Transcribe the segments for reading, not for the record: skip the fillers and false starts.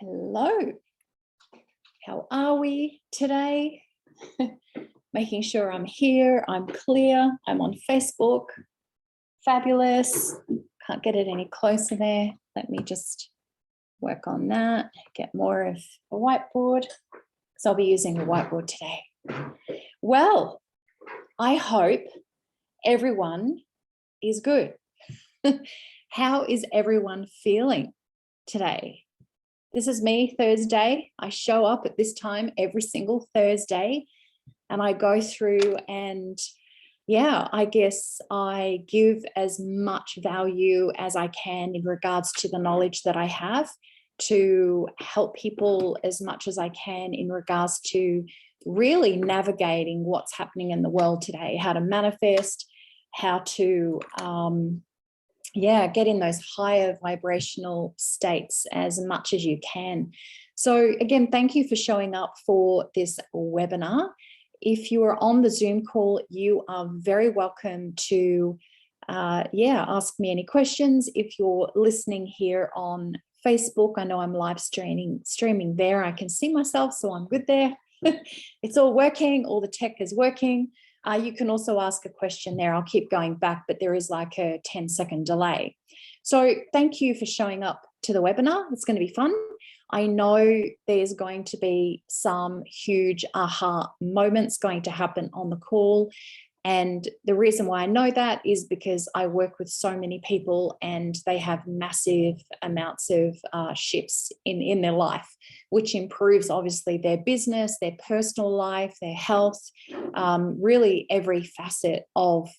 Hello, how are we today? Making sure I'm here, I'm clear, I'm on Facebook. Fabulous. Can't get it any closer there. Let me just work on that, get more of a whiteboard, because I'll be using the whiteboard today. Well, I hope everyone is good. How is everyone feeling today? This is me, Thursday. I show up at this time every single Thursday and I go through and I guess I give as much value as I can in regards to the knowledge that I have to help people as much as I can in regards to really navigating what's happening in the world today, how to manifest, how to get in those higher vibrational states as much as you can. So again, thank you for showing up for this webinar. If you are on the Zoom call, you are very welcome to ask me any questions. If you're listening here on Facebook, I know I'm live streaming there. I can see myself, so I'm good there. It's all working, all the tech is working. You can also ask a question there. I'll keep going back, but there is like a 10-second delay. So thank you for showing up to the webinar. It's going to be fun. I know there's going to be some huge aha moments going to happen on the call. And the reason why I know that is because I work with so many people and they have massive amounts of shifts in their life, which improves obviously their business, their personal life, their health, really every facet of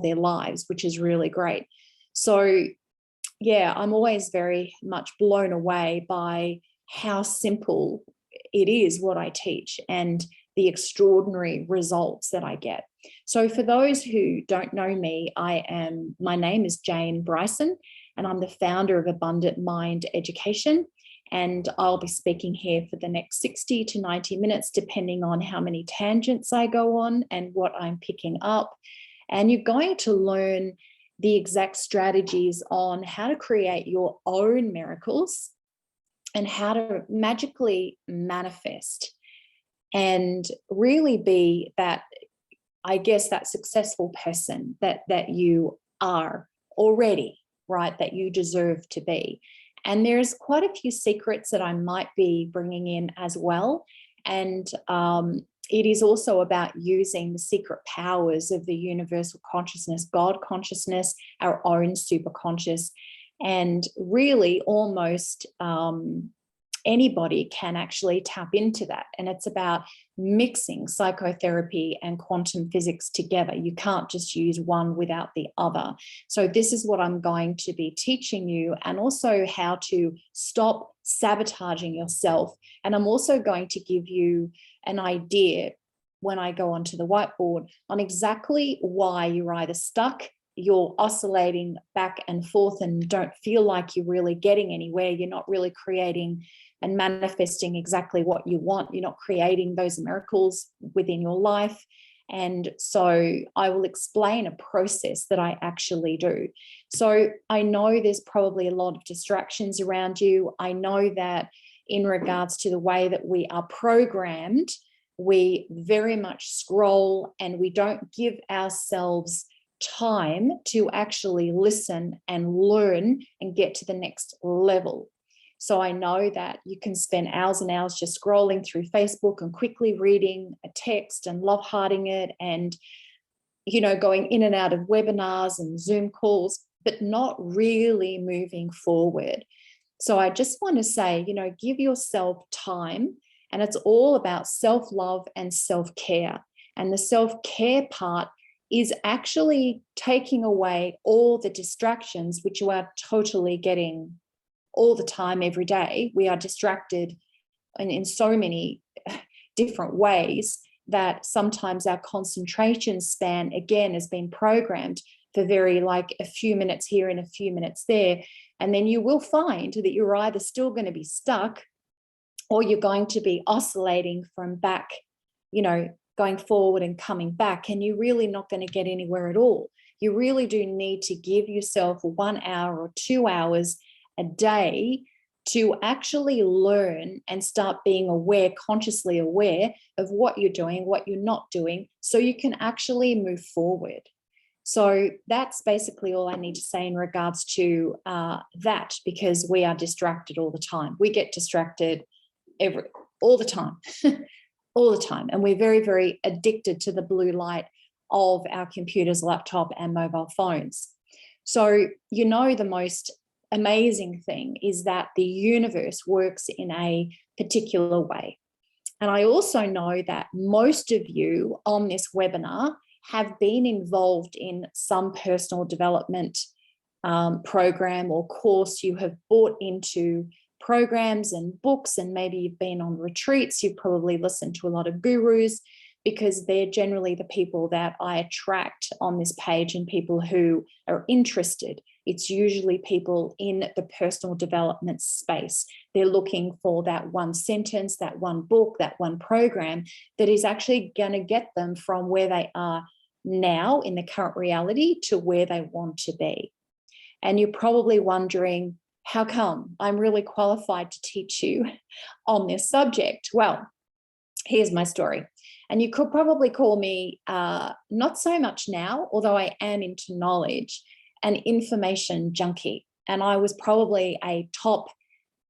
their lives, which is really great. So yeah, I'm always very much blown away by how simple it is what I teach and the extraordinary results that I get. So for those who don't know me, my name is Jayne Bryson, and I'm the founder of Abundant Mind Education. And I'll be speaking here for the next 60 to 90 minutes, depending on how many tangents I go on and what I'm picking up. And you're going to learn the exact strategies on how to create your own miracles and how to magically manifest and really be that, I guess, that successful person that you are already, right, that you deserve to be. And there's quite a few secrets that I might be bringing in as well. And it is also about using the secret powers of the universal consciousness, God consciousness, our own superconscious, and really almost anybody can actually tap into that. And it's about mixing psychotherapy and quantum physics together. You can't just use one without the other. So this is what I'm going to be teaching you, and also how to stop sabotaging yourself. And I'm also going to give you an idea when I go onto the whiteboard on exactly why you're either stuck, you're oscillating back and forth and don't feel like you're really getting anywhere. You're not really creating and manifesting exactly what you want. You're not creating those miracles within your life. And so I will explain a process that I actually do. So I know there's probably a lot of distractions around you. I know that in regards to the way that we are programmed, we very much scroll and we don't give ourselves time to actually listen and learn and get to the next level. So I know that you can spend hours and hours just scrolling through Facebook and quickly reading a text and love hearting it and, going in and out of webinars and Zoom calls, but not really moving forward. So I just want to say, give yourself time, and it's all about self-love and self-care. And the self-care part is actually taking away all the distractions, which you are totally getting all the time, every day. We are distracted in so many different ways that sometimes our concentration span, again, has been programmed for a few minutes here and a few minutes there. And then you will find that you're either still going to be stuck or you're going to be oscillating from back, going forward and coming back, and you're really not going to get anywhere at all. You really do need to give yourself 1 hour or 2 hours a day to actually learn and start being aware, consciously aware of what you're doing, what you're not doing, so you can actually move forward. So that's basically all I need to say in regards to that, because we are distracted all the time. We get distracted all the time, all the time. And we're very, very addicted to the blue light of our computers, laptop, and mobile phones. So, the most amazing thing is that the universe works in a particular way. And I also know that most of you on this webinar have been involved in some personal development program or course. You have bought into programs and books, and maybe you've been on retreats. You've probably listened to a lot of gurus, because they're generally the people that I attract on this page and people who are interested. It's usually people in the personal development space. They're looking for that one sentence, that one book, that one program that is actually going to get them from where they are now in the current reality to where they want to be. And you're probably wondering, how come I'm really qualified to teach you on this subject? Well, here's my story. And you could probably call me, not so much now, although I am into knowledge, an information junkie. And I was probably a top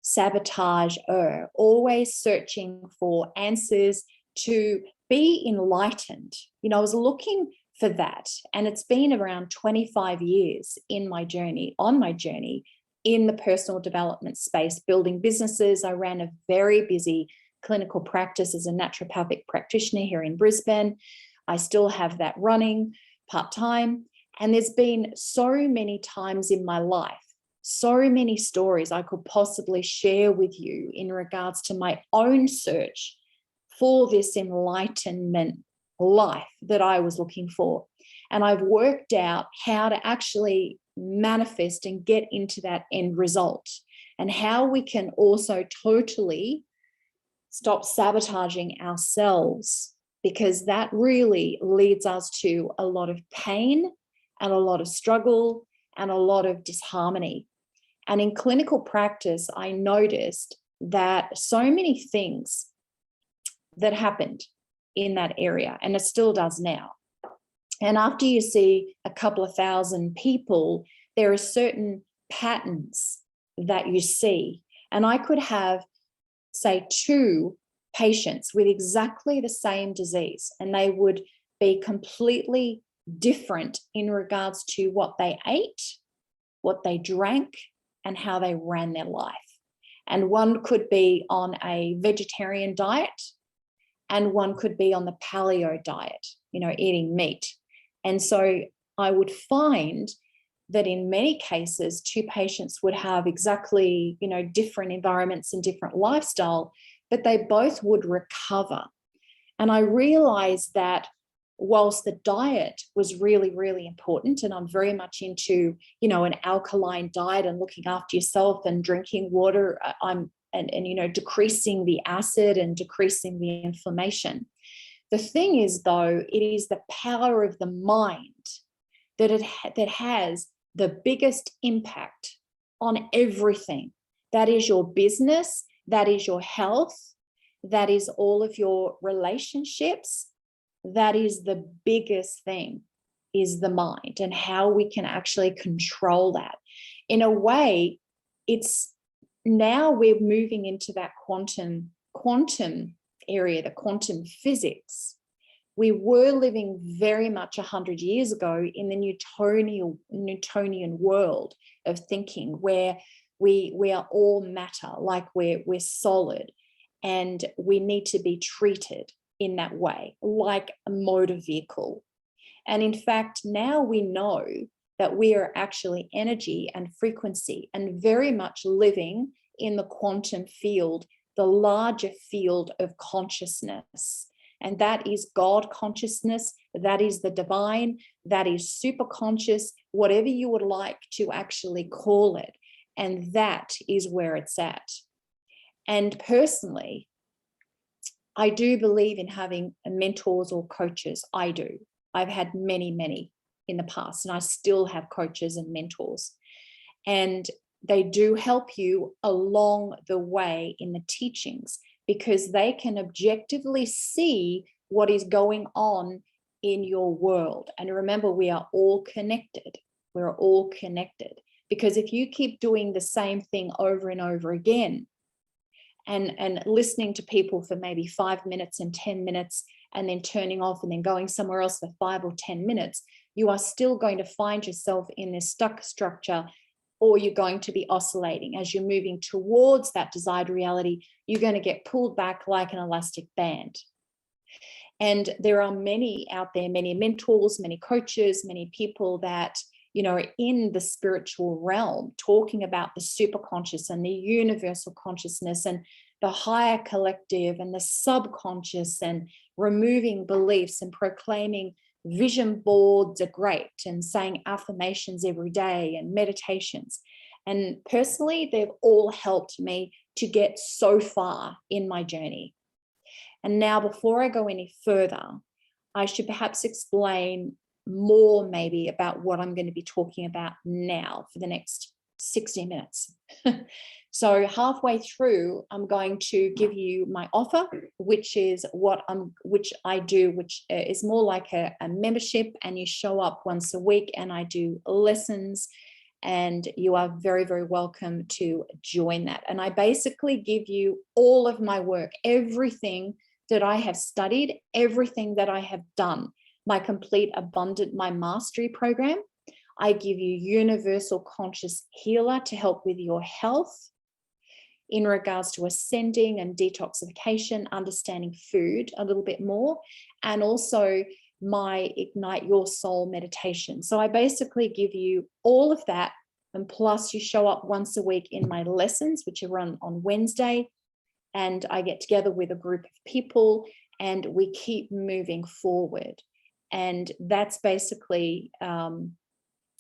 sabotager, always searching for answers to be enlightened. I was looking for that. And it's been around 25 years on my journey in the personal development space, building businesses. I ran a very busy clinical practice as a naturopathic practitioner here in Brisbane. I still have that running part-time. And there's been so many times in my life, so many stories I could possibly share with you in regards to my own search for this enlightenment life that I was looking for. And I've worked out how to actually manifest and get into that end result, and how we can also totally stop sabotaging ourselves, because that really leads us to a lot of pain and a lot of struggle and a lot of disharmony. And in clinical practice, I noticed that so many things that happened in that area, and it still does now. And after you see a couple of thousand people, there are certain patterns that you see. And I could have, say, 2 patients with exactly the same disease, and they would be completely different in regards to what they ate, what they drank, and how they ran their life. And one could be on a vegetarian diet, and one could be on the paleo diet, eating meat. And so I would find that in many cases, 2 patients would have exactly, different environments and different lifestyle, but they both would recover. And I realized that whilst the diet was really, really important, and I'm very much into, an alkaline diet and looking after yourself and drinking water, decreasing the acid and decreasing the inflammation. The thing is, though, it is the power of the mind that has the biggest impact on everything. That is your business, that is your health, that is all of your relationships. That is the biggest thing, is the mind, and how we can actually control that. In a way, it's now we're moving into that quantum area, the quantum physics. We were living very much 100 years ago in the Newtonian world of thinking, where we are all matter, like we're solid, and we need to be treated in that way, like a motor vehicle. And in fact, now we know that we are actually energy and frequency, and very much living in the quantum field, the larger field of consciousness. And that is God consciousness, that is the divine, that is super conscious, whatever you would like to actually call it. And that is where it's at. And personally, I do believe in having mentors or coaches. I do. I've had many, many in the past, and I still have coaches and mentors. And they do help you along the way in the teachings, because they can objectively see what is going on in your world. And remember, we are all connected. We're all connected. Because if you keep doing the same thing over and over again, and listening to people for maybe 5 minutes and 10 minutes, and then turning off and then going somewhere else for 5 or 10 minutes, you are still going to find yourself in this stuck structure, or you're going to be oscillating. As you're moving towards that desired reality, you're going to get pulled back like an elastic band. And there are many out there, many mentors, many coaches, many people that, you know, in the spiritual realm, talking about the superconscious and the universal consciousness and the higher collective and the subconscious, and removing beliefs and proclaiming vision boards are great, and saying affirmations every day and meditations. And personally, they've all helped me to get so far in my journey. And now, before I go any further, I should perhaps explain more maybe about what I'm going to be talking about now for the next 60 minutes. So halfway through, I'm going to give you my offer, which is which I do, which is more like a membership, and you show up once a week and I do lessons, and you are very, very welcome to join that. And I basically give you all of my work, everything that I have studied, everything that I have done, my complete abundant, my mastery program. I give you universal conscious healer to help with your health in regards to ascending and detoxification, understanding food a little bit more, and also my Ignite Your Soul meditation. So I basically give you all of that, and plus you show up once a week in my lessons, which are run on Wednesday, and I get together with a group of people and we keep moving forward. And that's basically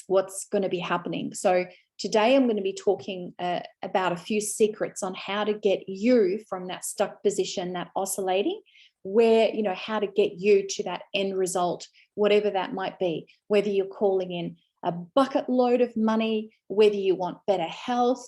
what's going to be happening. So today I'm going to be talking about a few secrets on how to get you from that stuck position, that oscillating, where, you know, how to get you to that end result, whatever that might be, whether you're calling in a bucket load of money, whether you want better health,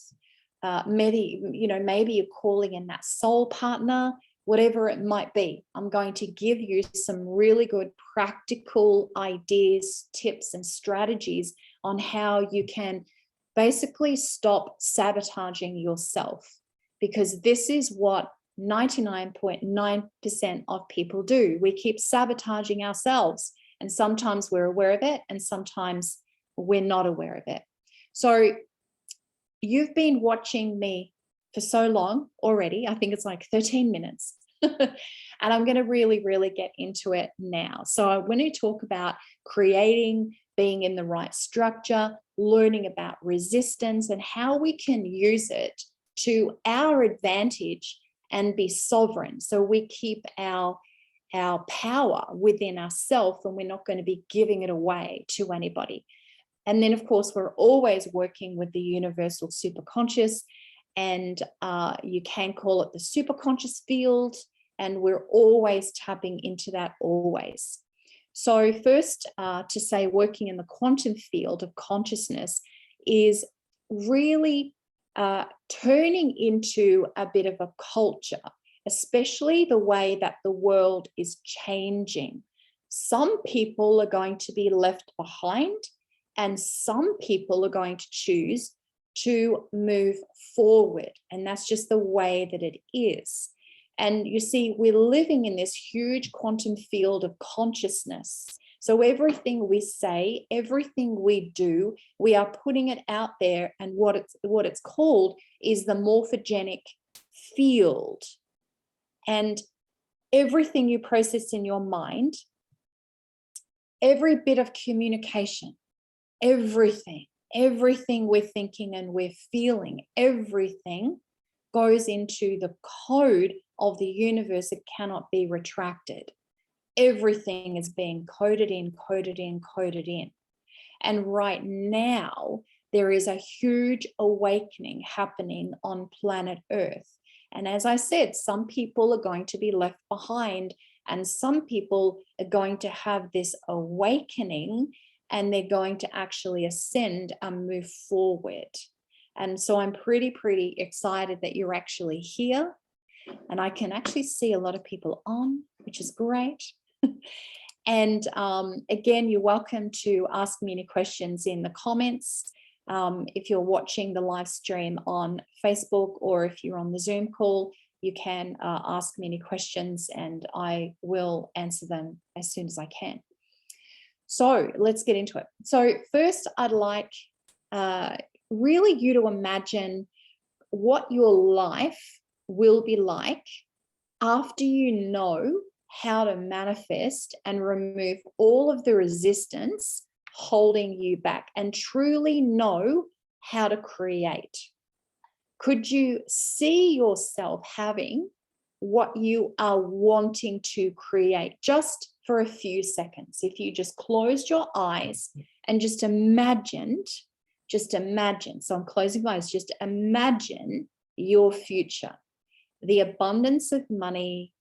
maybe you're calling in that soul partner, whatever it might be. I'm going to give you some really good practical ideas, tips, and strategies on how you can basically stop sabotaging yourself, because this is what 99.9% of people do. We keep sabotaging ourselves, and sometimes we're aware of it and sometimes we're not aware of it. So you've been watching me for so long already. I think it's like 13 minutes. And I'm going to really, really get into it now. So I want to talk about creating, being in the right structure, learning about resistance and how we can use it to our advantage and be sovereign. So we keep our power within ourselves, and we're not going to be giving it away to anybody. And then, of course, we're always working with the universal superconscious, and you can call it the superconscious field, and we're always tapping into that always. So first, to say working in the quantum field of consciousness is really turning into a bit of a culture, especially the way that the world is changing. Some people are going to be left behind, and some people are going to choose to move forward. And that's just the way that it is. And you see, we're living in this huge quantum field of consciousness. So everything we say, everything we do, we are putting it out there. And what it's called is the morphogenic field. And everything you process in your mind, every bit of communication, everything we're thinking and we're feeling, everything goes into the code of the universe. It cannot be retracted. Everything is being coded in. And right now, there is a huge awakening happening on planet Earth. And as I said, some people are going to be left behind, and some people are going to have this awakening, and they're going to actually ascend and move forward. And so I'm pretty excited that you're actually here. And I can actually see a lot of people on, which is great. And again, you're welcome to ask me any questions in the comments. If you're watching the live stream on Facebook, or if you're on the Zoom call, you can ask me any questions and I will answer them as soon as I can. So let's get into it. So first, I'd like really you to imagine what your life will be like after you know how to manifest and remove all of the resistance holding you back and truly know how to create. Could you see yourself having what you are wanting to create just for a few seconds? If you just closed your eyes and just imagined, so I'm closing my eyes, just imagine your future, the abundance of money,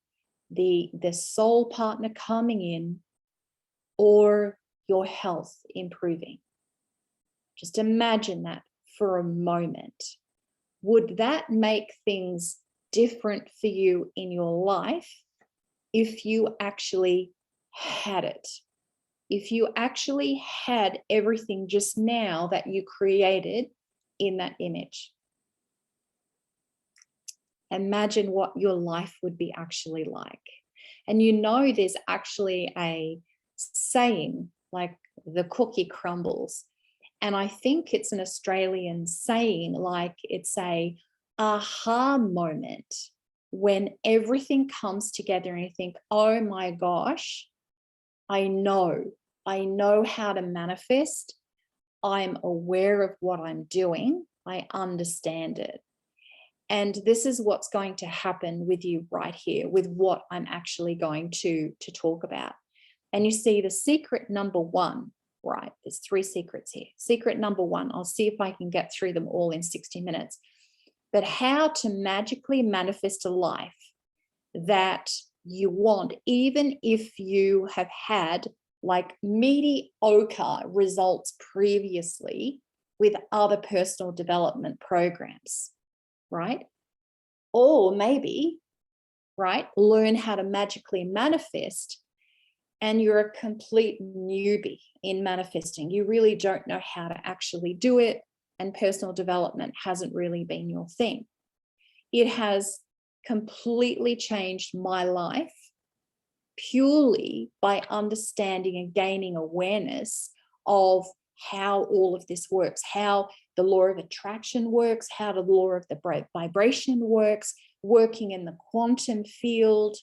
the soul partner coming in, or your health improving. Just imagine that for a moment. Would that make things different for you in your life if you actually had it? If you actually had everything just now that you created in that image? Imagine what your life would be actually like. And you know, there's actually a saying like the cookie crumbles. And I think it's an Australian saying, like it's a aha moment when everything comes together and you think, oh my gosh, I know how to manifest. I'm aware of what I'm doing. I understand it. And this is what's going to happen with you right here with what I'm actually going to talk about. And you see the secret number one, right? There's 3 secrets here. Secret number 1, I'll see if I can get through them all in 60 minutes. But how to magically manifest a life that you want, even if you have had like mediocre results previously with other personal development programs, right? Or maybe, right, learn how to magically manifest and you're a complete newbie in manifesting. You really don't know how to actually do it, and personal development hasn't really been your thing. It has completely changed my life purely by understanding and gaining awareness of how all of this works, how the law of attraction works, how the law of the vibration works, working in the quantum field.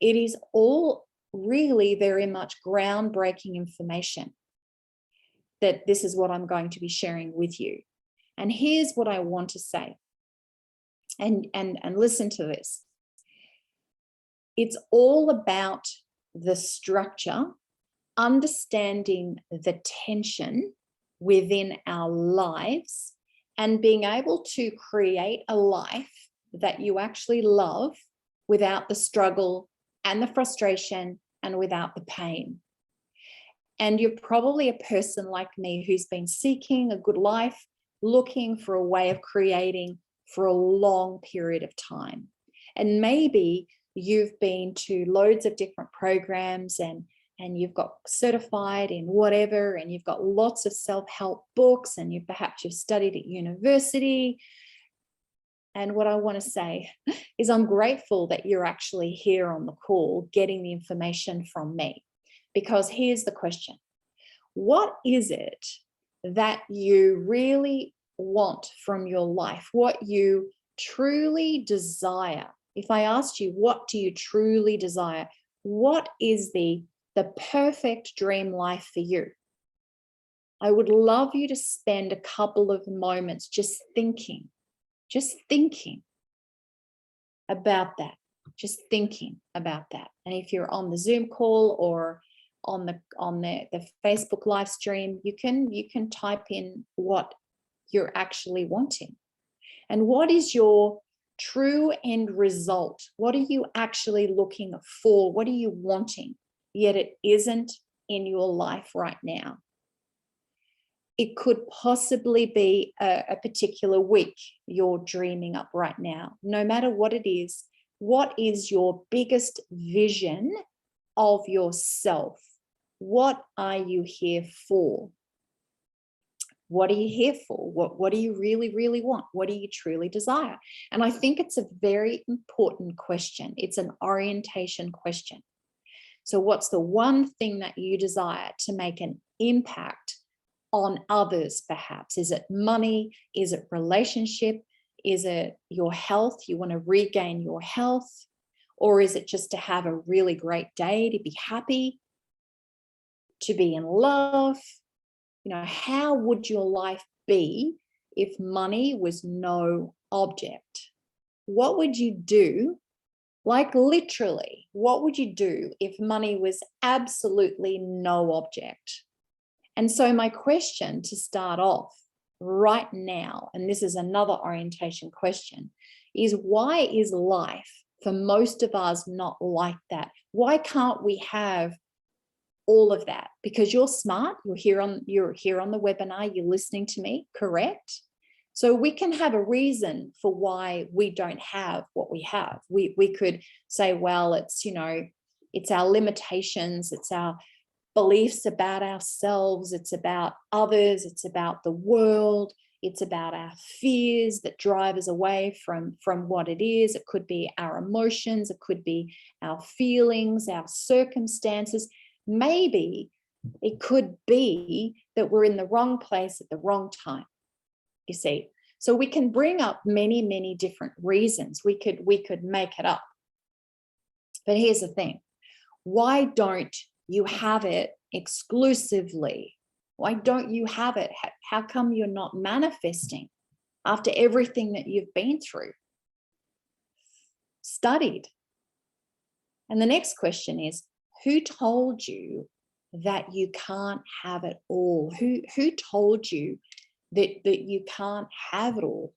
It is all really very much groundbreaking information that this is what I'm going to be sharing with you. And here's what I want to say, and listen to this. It's all about the structure, understanding the tension within our lives, and being able to create a life that you actually love without the struggle and the frustration and without the pain. And you're probably a person like me who's been seeking a good life, looking for a way of creating for a long period of time. And maybe you've been to loads of different programs and you've got certified in whatever, and you've got lots of self-help books, and perhaps you've studied at university. And what I want to say is I'm grateful that you're actually here on the call getting the information from me, because here's the question. What is it that you really want from your life? What you truly desire? If I asked you, what do you truly desire? What is the perfect dream life for you? I would love you to spend a couple of moments just thinking about that, just thinking about that. And if you're on the Zoom call or on the Facebook live stream, you can type in what you're actually wanting. And what is your true end result? What are you actually looking for? What are you wanting, yet it isn't in your life right now? It could possibly be a particular week you're dreaming up right now. No matter what it is, what is your biggest vision of yourself? What are you here for? What are you here for? What do you really, really want? What do you truly desire? And I think it's a very important question. It's an orientation question. So what's the one thing that you desire to make an impact on others, perhaps? Is it money? Is it relationship? Is it your health? You want to regain your health? Or is it just to have a really great day, to be happy, to be in love? How would your life be if money was no object? What would you do? Like literally, what would you do if money was absolutely no object? And so my question to start off right now, and this is another orientation question, is why is life for most of us not like that? Why can't we have all of that? Because you're smart, you're here on the webinar, you're listening to me, correct? So we can have a reason for why we don't have what we have. We could say, well, it's our limitations, it's our beliefs about ourselves, it's about others, it's about the world, it's about our fears that drive us away from what it is. It could be our emotions, it could be our feelings, our circumstances. Maybe it could be that we're in the wrong place at the wrong time, you see. So we can bring up many, many different reasons. We could make it up. But here's the thing. Why don't you have it exclusively? Why don't you have it? How come you're not manifesting after everything that you've been through? Studied. And the next question is, who told you that you can't have it all? Who told you that you can't have it all?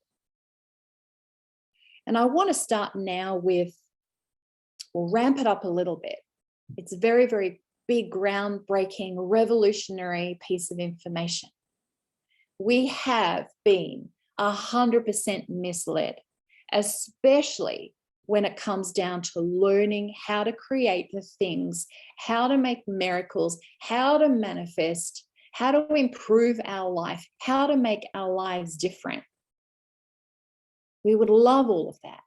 And I want to start now with, we'll ramp it up a little bit. It's a very, very big, groundbreaking, revolutionary piece of information. We have been 100% misled, especially when it comes down to learning how to create the things, how to make miracles, how to manifest, how to improve our life, how to make our lives different. We would love all of that.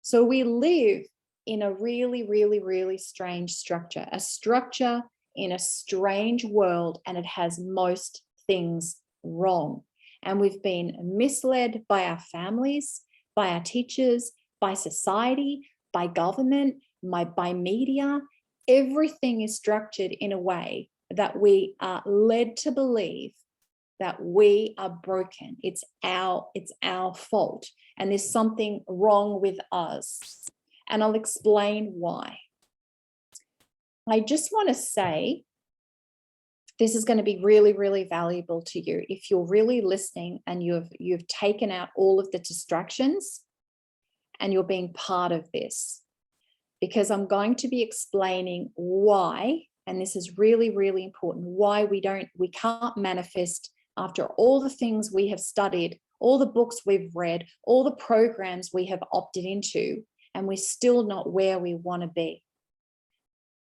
So we live in a really, really, really strange structure, a structure in a strange world, and it has most things wrong. And we've been misled by our families, by our teachers, by society, by government, by media. Everything is structured in a way that we are led to believe that we are broken. It's our fault, and there's something wrong with us. And I'll explain why. I just want to say this is going to be really, really valuable to you if you're really listening and you've taken out all of the distractions and you're being part of this, because I'm going to be explaining why, and this is really, really important, why we can't manifest after all the things we have studied, all the books we've read, all the programs we have opted into, and we're still not where we want to be.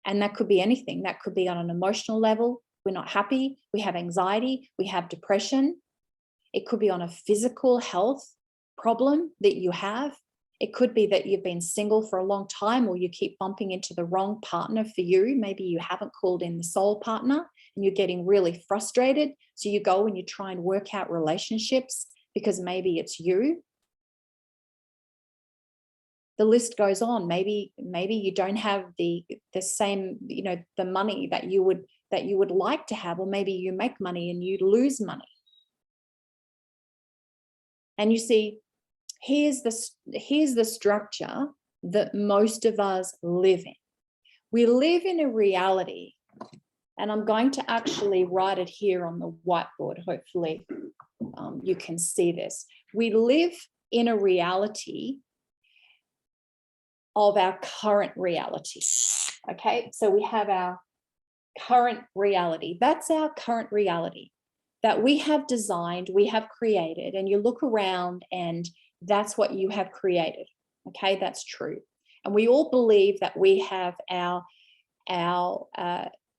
And that could be anything. That could be on an emotional level. We're not happy. We have anxiety. We have depression. It could be on a physical health problem that you have. It could be that you've been single for a long time, or you keep bumping into the wrong partner for you. Maybe you haven't called in the soul partner and you're getting really frustrated. So you go and you try and work out relationships because maybe it's you. The list goes on. Maybe you don't have the same, the money that you would like to have, or maybe you make money and you lose money. And you see, here's the structure that most of us live in. We live in a reality, and I'm going to actually write it here on the whiteboard. Hopefully you can see this. We live in a reality of our current reality. Okay, so we have our current reality. That's our current reality. that we have designed, we have created, and you look around and that's what you have created. Okay, that's true. And we all believe that we have our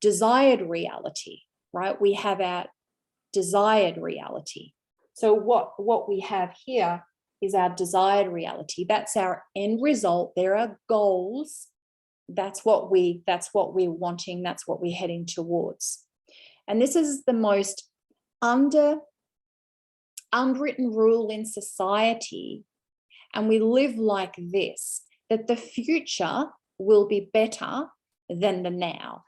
desired reality, right? We have our desired reality. So what we have here is our desired reality. That's our end result. There are goals. That's what we're wanting. That's what we're heading towards. And this is the most unwritten rule in society. And we live like this, that the future will be better than the now.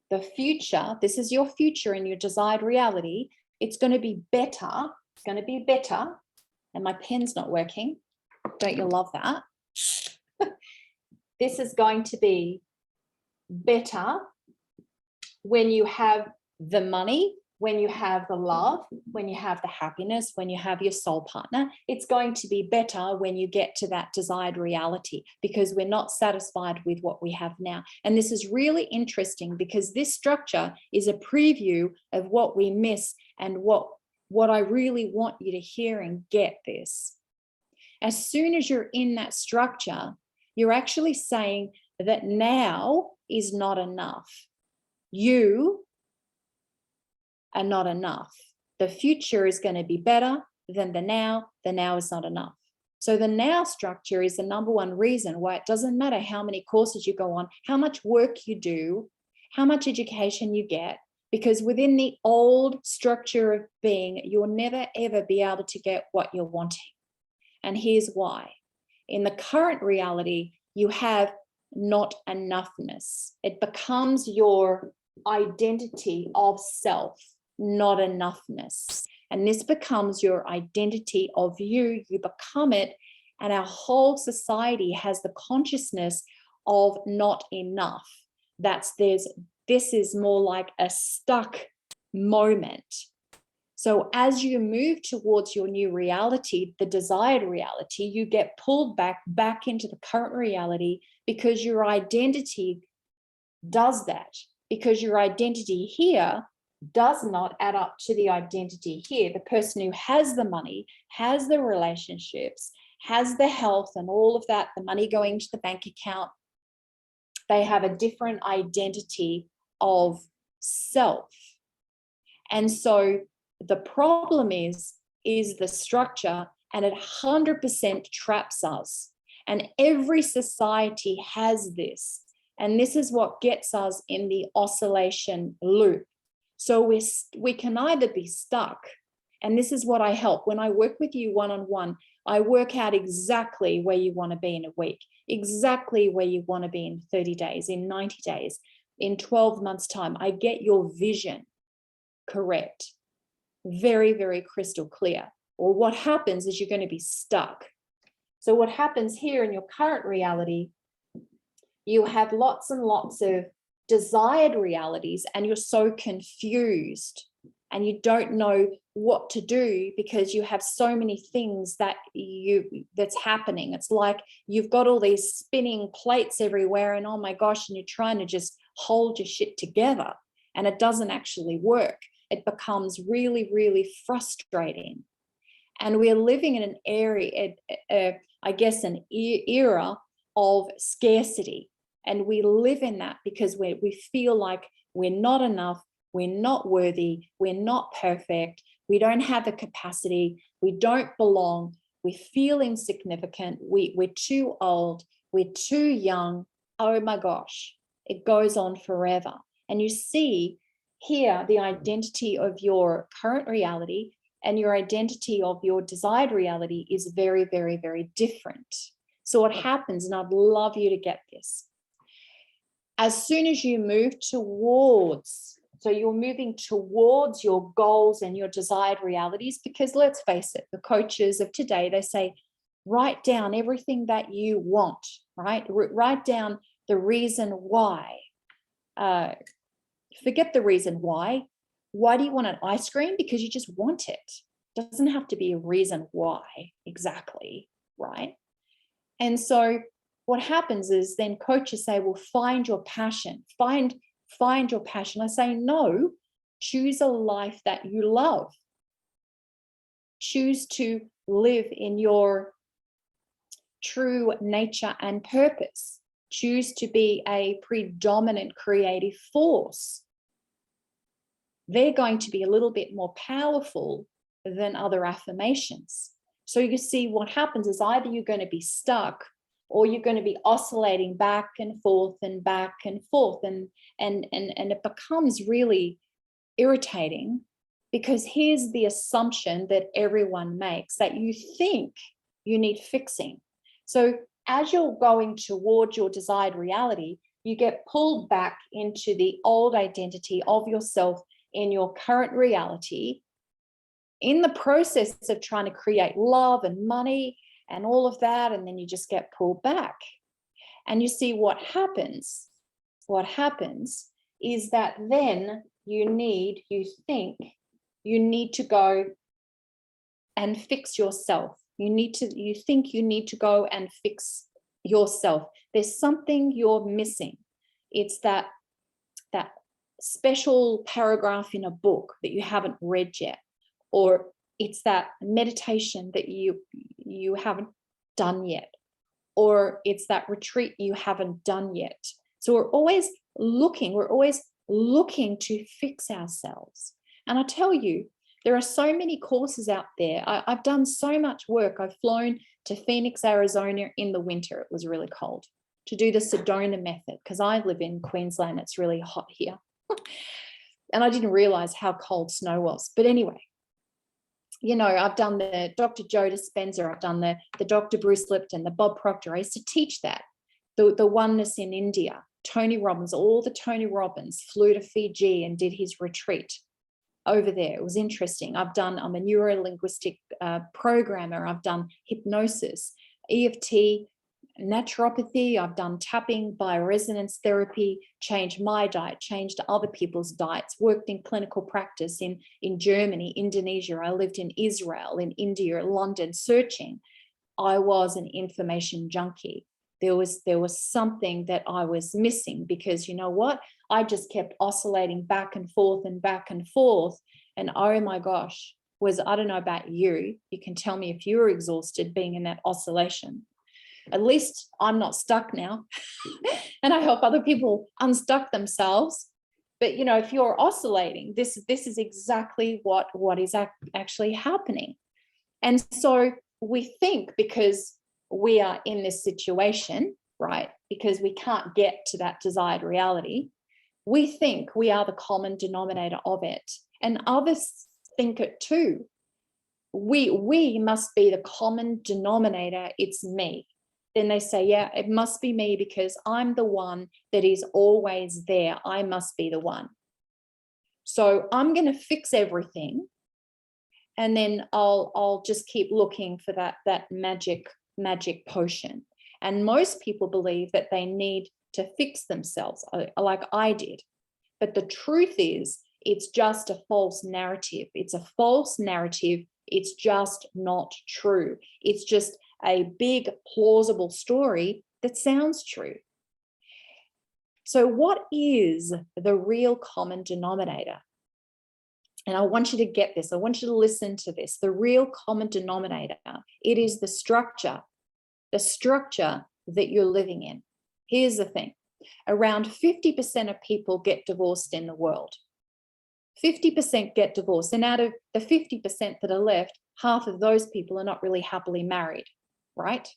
The future, this is your future and your desired reality. It's going to be better. It's going to be better. And my pen's not working. Don't you love that? This is going to be better when you have the money, when you have the love, when you have the happiness, when you have your soul partner. It's going to be better when you get to that desired reality, because we're not satisfied with what we have now. And this is really interesting because this structure is a preview of what we miss and what I really want you to hear and get this. As soon as you're in that structure, you're actually saying that now is not enough. You are not enough. The future is going to be better than the now. The now is not enough. So the now structure is the number one reason why it doesn't matter how many courses you go on, how much work you do, how much education you get, because within the old structure of being, you'll never ever be able to get what you're wanting. And here's why. In the current reality, you have not enoughness. It becomes your identity of self, not enoughness. And this becomes your identity of you. You become it. And our whole society has the consciousness of not enough. This is more like a stuck moment. So as you move towards your new reality, the desired reality, you get pulled back into the current reality because your identity does that. Because your identity here does not add up to the identity here. The person who has the money, has the relationships, has the health and all of that, the money going to the bank account, they have a different identity of self. And so the problem is the structure, and it 100% traps us. And every society has this. And this is what gets us in the oscillation loop. So we can either be stuck, and this is what I help. When I work with you one-on-one, I work out exactly where you want to be in a week, exactly where you want to be in 30 days, in 90 days, in 12 months' time. I get your vision correct, very, very crystal clear. Or what happens is you're going to be stuck. So what happens here in your current reality, you have lots and lots of desired realities, and you're so confused and you don't know what to do because you have so many things that's happening. It's like you've got all these spinning plates everywhere, and oh my gosh, and you're trying to just hold your shit together, and it doesn't actually work. It becomes really, really frustrating. And we're living in an area, I guess, an era of scarcity. And we live in that because we feel like we're not enough, we're not worthy, we're not perfect, we don't have the capacity, we don't belong, we feel insignificant, we're too old, we're too young. Oh my gosh, it goes on forever. And you see here the identity of your current reality and your identity of your desired reality is very, very, very different. So what happens, and I'd love you to get this, as soon as you move towards, so you're moving towards your goals and your desired realities, because let's face it, the coaches of today, they say, write down everything that you want, right? Write down the reason why. Forget the reason why. Why do you want an ice cream? Because you just want it. It doesn't have to be a reason why exactly, right? And so what happens is then coaches say, well, find your passion, find your passion. I say, no, Choose a life that you love. Choose to live in your true nature and purpose. Choose to be a predominant creative force. They're going to be a little bit more powerful than other affirmations. So you see what happens is either you're going to be stuck or you're going to be oscillating back and forth and back and forth. And it becomes really irritating, because here's the assumption that everyone makes, that you think you need fixing. So as you're going towards your desired reality, you get pulled back into the old identity of yourself in your current reality, in the process of trying to create love and money and all of that, and then you just get pulled back. And you see what happens is that then you think you need to go and fix yourself. You think you need to go and fix yourself. There's something you're missing. It's that special paragraph in a book that you haven't read yet, or it's that meditation that you haven't done yet, or it's that retreat you haven't done yet. So we're always looking to fix ourselves. And I tell you, there are so many courses out there. I've done so much work. I've flown to Phoenix, Arizona in the winter. It was really cold, to do the Sedona method, because I live in Queensland. It's really hot here. And I didn't realize how cold snow was. But anyway, I've done the Dr. Joe Dispenza. I've done the Dr. Bruce Lipton, the Bob Proctor. I used to teach that. The oneness in India. Tony Robbins, all the Tony Robbins flew to Fiji and did his retreat over there. It was interesting. I'm a neuro-linguistic programmer. I've done hypnosis, EFT, naturopathy. I've done tapping, bioresonance therapy, changed my diet, changed other people's diets, worked in clinical practice in Germany, Indonesia. I lived in Israel, in India, London, searching. I was an information junkie. There was something that I was missing, because you know what? I just kept oscillating back and forth and back and forth. And oh my gosh, I don't know about you. You can tell me if you're exhausted being in that oscillation. At least I'm not stuck now. And I help other people unstuck themselves. But if you're oscillating, this is exactly what is actually happening. And so we think, because we are in this situation, right? Because we can't get to that desired reality, we think we are the common denominator of it. And others think it too. We must be the common denominator. It's me. Then they say, yeah, it must be me because I'm the one that is always there. I must be the one. So I'm going to fix everything. And then I'll just keep looking for that magic potion. And most people believe that they need to fix themselves, like I did. But the truth is, it's just a false narrative. It's a false narrative. It's just not true. It's just a big, plausible story that sounds true. So what is the real common denominator? And I want you to get this. I want you to listen to this. The real common denominator, it is the structure that you're living in. Here's the thing. Around 50% of people get divorced in the world. 50% get divorced. And out of the 50% that are left, half of those people are not really happily married, right?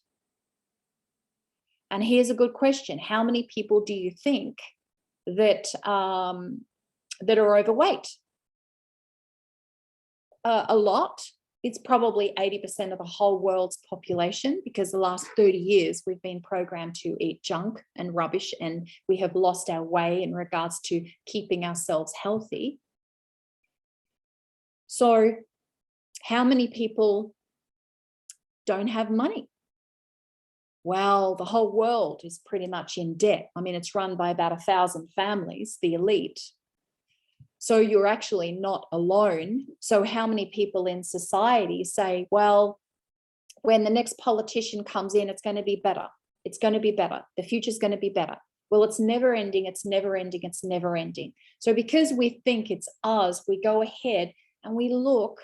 And here's a good question. How many people do you think that are overweight? A lot. It's probably 80% of the whole world's population, because the last 30 years we've been programmed to eat junk and rubbish, and we have lost our way in regards to keeping ourselves healthy. So how many people don't have money? Well, the whole world is pretty much in debt. I mean, it's run by about 1,000 families, the elite. So you're actually not alone. So how many people in society say, well, when the next politician comes in, it's going to be better. It's going to be better. The future's going to be better. Well, it's never ending, it's never ending, it's never ending. So because we think it's us, we go ahead and we look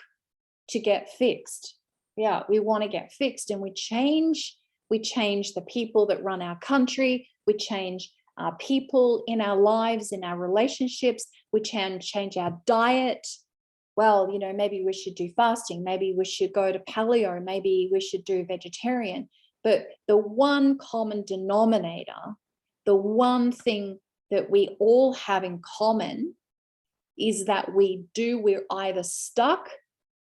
to get fixed. Yeah, we want to get fixed, and we change the people that run our country, we change people in our lives, in our relationships, we change our diet. Well, you know, maybe we should do fasting, maybe we should go to paleo, maybe we should do vegetarian. But the one common denominator, the one thing that we all have in common is that we're either stuck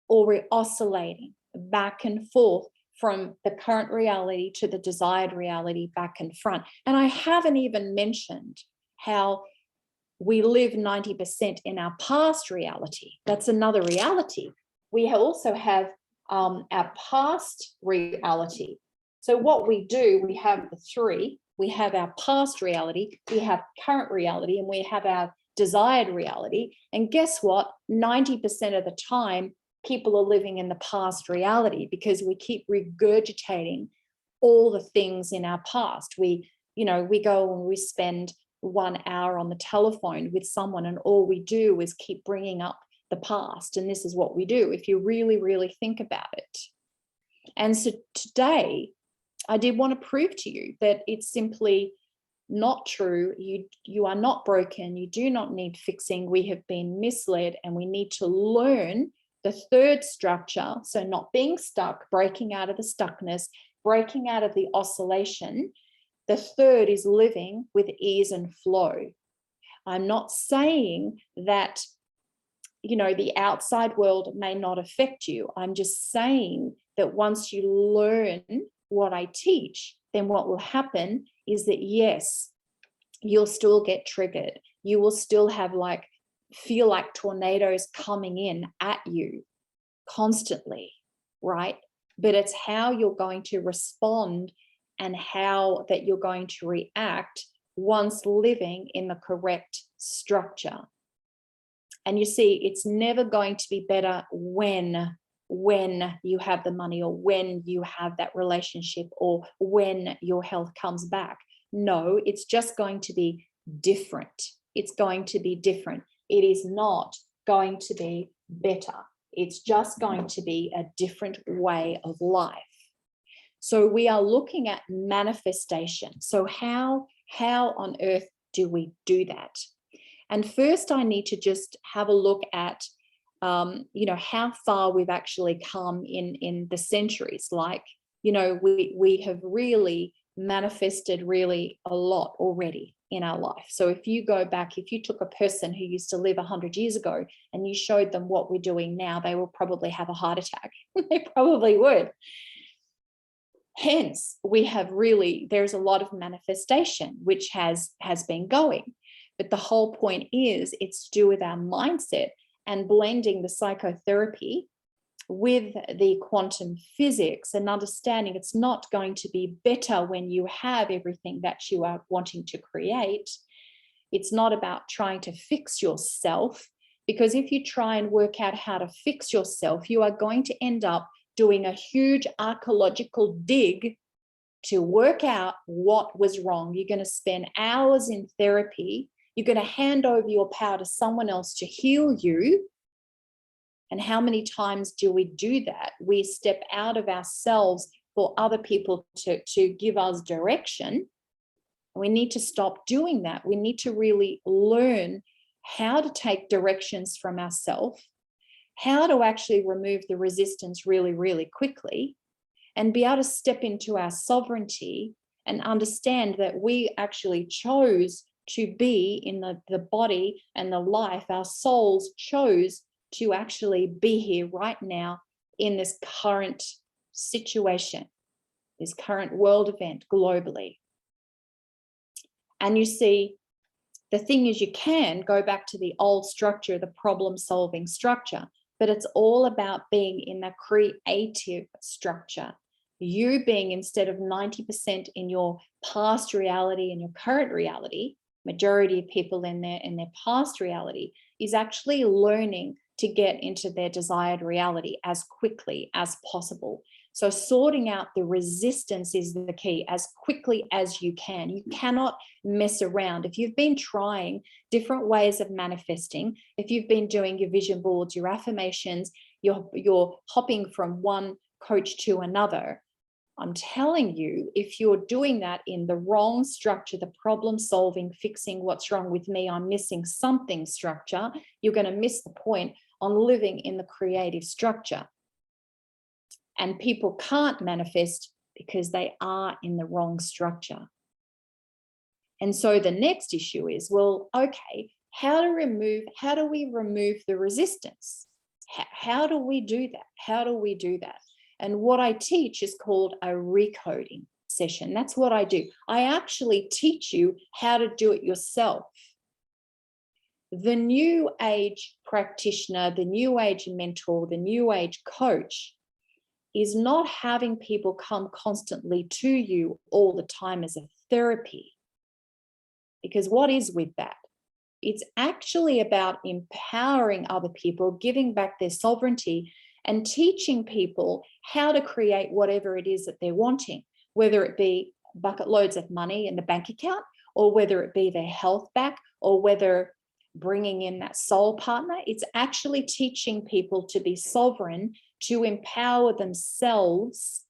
or we're oscillating back and forth from the current reality to the desired reality, back and front. And I haven't even mentioned how we live 90% in our past reality. That's another reality. We also have our past reality. So what we do, we have the three. We have our past reality, we have current reality, and we have our desired reality. And guess what? 90% of the time, people are living in the past reality because we keep regurgitating all the things in our past. We go and we spend 1 hour on the telephone with someone, and all we do is keep bringing up the past. And this is what we do if you really, really think about it. And so today, I did want to prove to you that it's simply not true. You are not broken. You do not need fixing. We have been misled, and we need to learn the third structure. So not being stuck, breaking out of the stuckness, breaking out of the oscillation. The third is living with ease and flow. I'm not saying that, you know, the outside world may not affect you. I'm just saying that once you learn what I teach, then what will happen is that, yes, you'll still get triggered. You will still have feel like tornadoes coming in at you constantly, right? But it's how you're going to respond and how that you're going to react once living in the correct structure. And you see, it's never going to be better when you have the money, or when you have that relationship, or when your health comes back. No, it's just going to be different. It's going to be different. It is not going to be better. It's just going to be a different way of life. So we are looking at manifestation. So how on earth do we do that? And first I need to just have a look at how far we've actually come in the centuries. We have really manifested really a lot already in our life. So if you go back, if you took a person who used to live 100 years ago and you showed them what we're doing now, they will probably have a heart attack. They probably would. Hence, there's a lot of manifestation which has been going. But the whole point is it's to do with our mindset and blending the psychotherapy with the quantum physics and understanding it's not going to be better when you have everything that you are wanting to create. It's not about trying to fix yourself, because if you try and work out how to fix yourself, you are going to end up doing a huge archaeological dig to work out what was wrong. You're going to spend hours in therapy. You're going to hand over your power to someone else to heal you. And how many times do we do that? We step out of ourselves for other people to give us direction. We need to stop doing that. We need to really learn how to take directions from ourselves, how to actually remove the resistance really, really quickly, and be able to step into our sovereignty and understand that we actually chose to be in the body and the life. Our souls chose to actually be here right now in this current situation, this current world event globally. And you see, the thing is, you can go back to the old structure, the problem-solving structure, but it's all about being in the creative structure. You being, instead of 90% in your past reality and your current reality, majority of people in their past reality is actually learning to get into their desired reality as quickly as possible. So sorting out the resistance is the key as quickly as you can. You cannot mess around. If you've been trying different ways of manifesting, if you've been doing your vision boards, your affirmations, you're hopping from one coach to another, I'm telling you, if you're doing that in the wrong structure, the problem solving, fixing what's wrong with me, I'm missing something structure, you're going to miss the point on living in the creative structure. And people can't manifest because they are in the wrong structure. And so the next issue is, well, okay, how do we remove the resistance? How do we do that? How do we do that? And what I teach is called a recoding session. That's what I do. I actually teach you how to do it yourself. The new age practitioner, the new age mentor, the new age coach is not having people come constantly to you all the time as a therapy. Because what is with that? It's actually about empowering other people, giving back their sovereignty, and teaching people how to create whatever it is that they're wanting, whether it be bucket loads of money in the bank account, or whether it be their health back, or whether bringing in that soul partner. It's actually teaching people to be sovereign, to empower themselves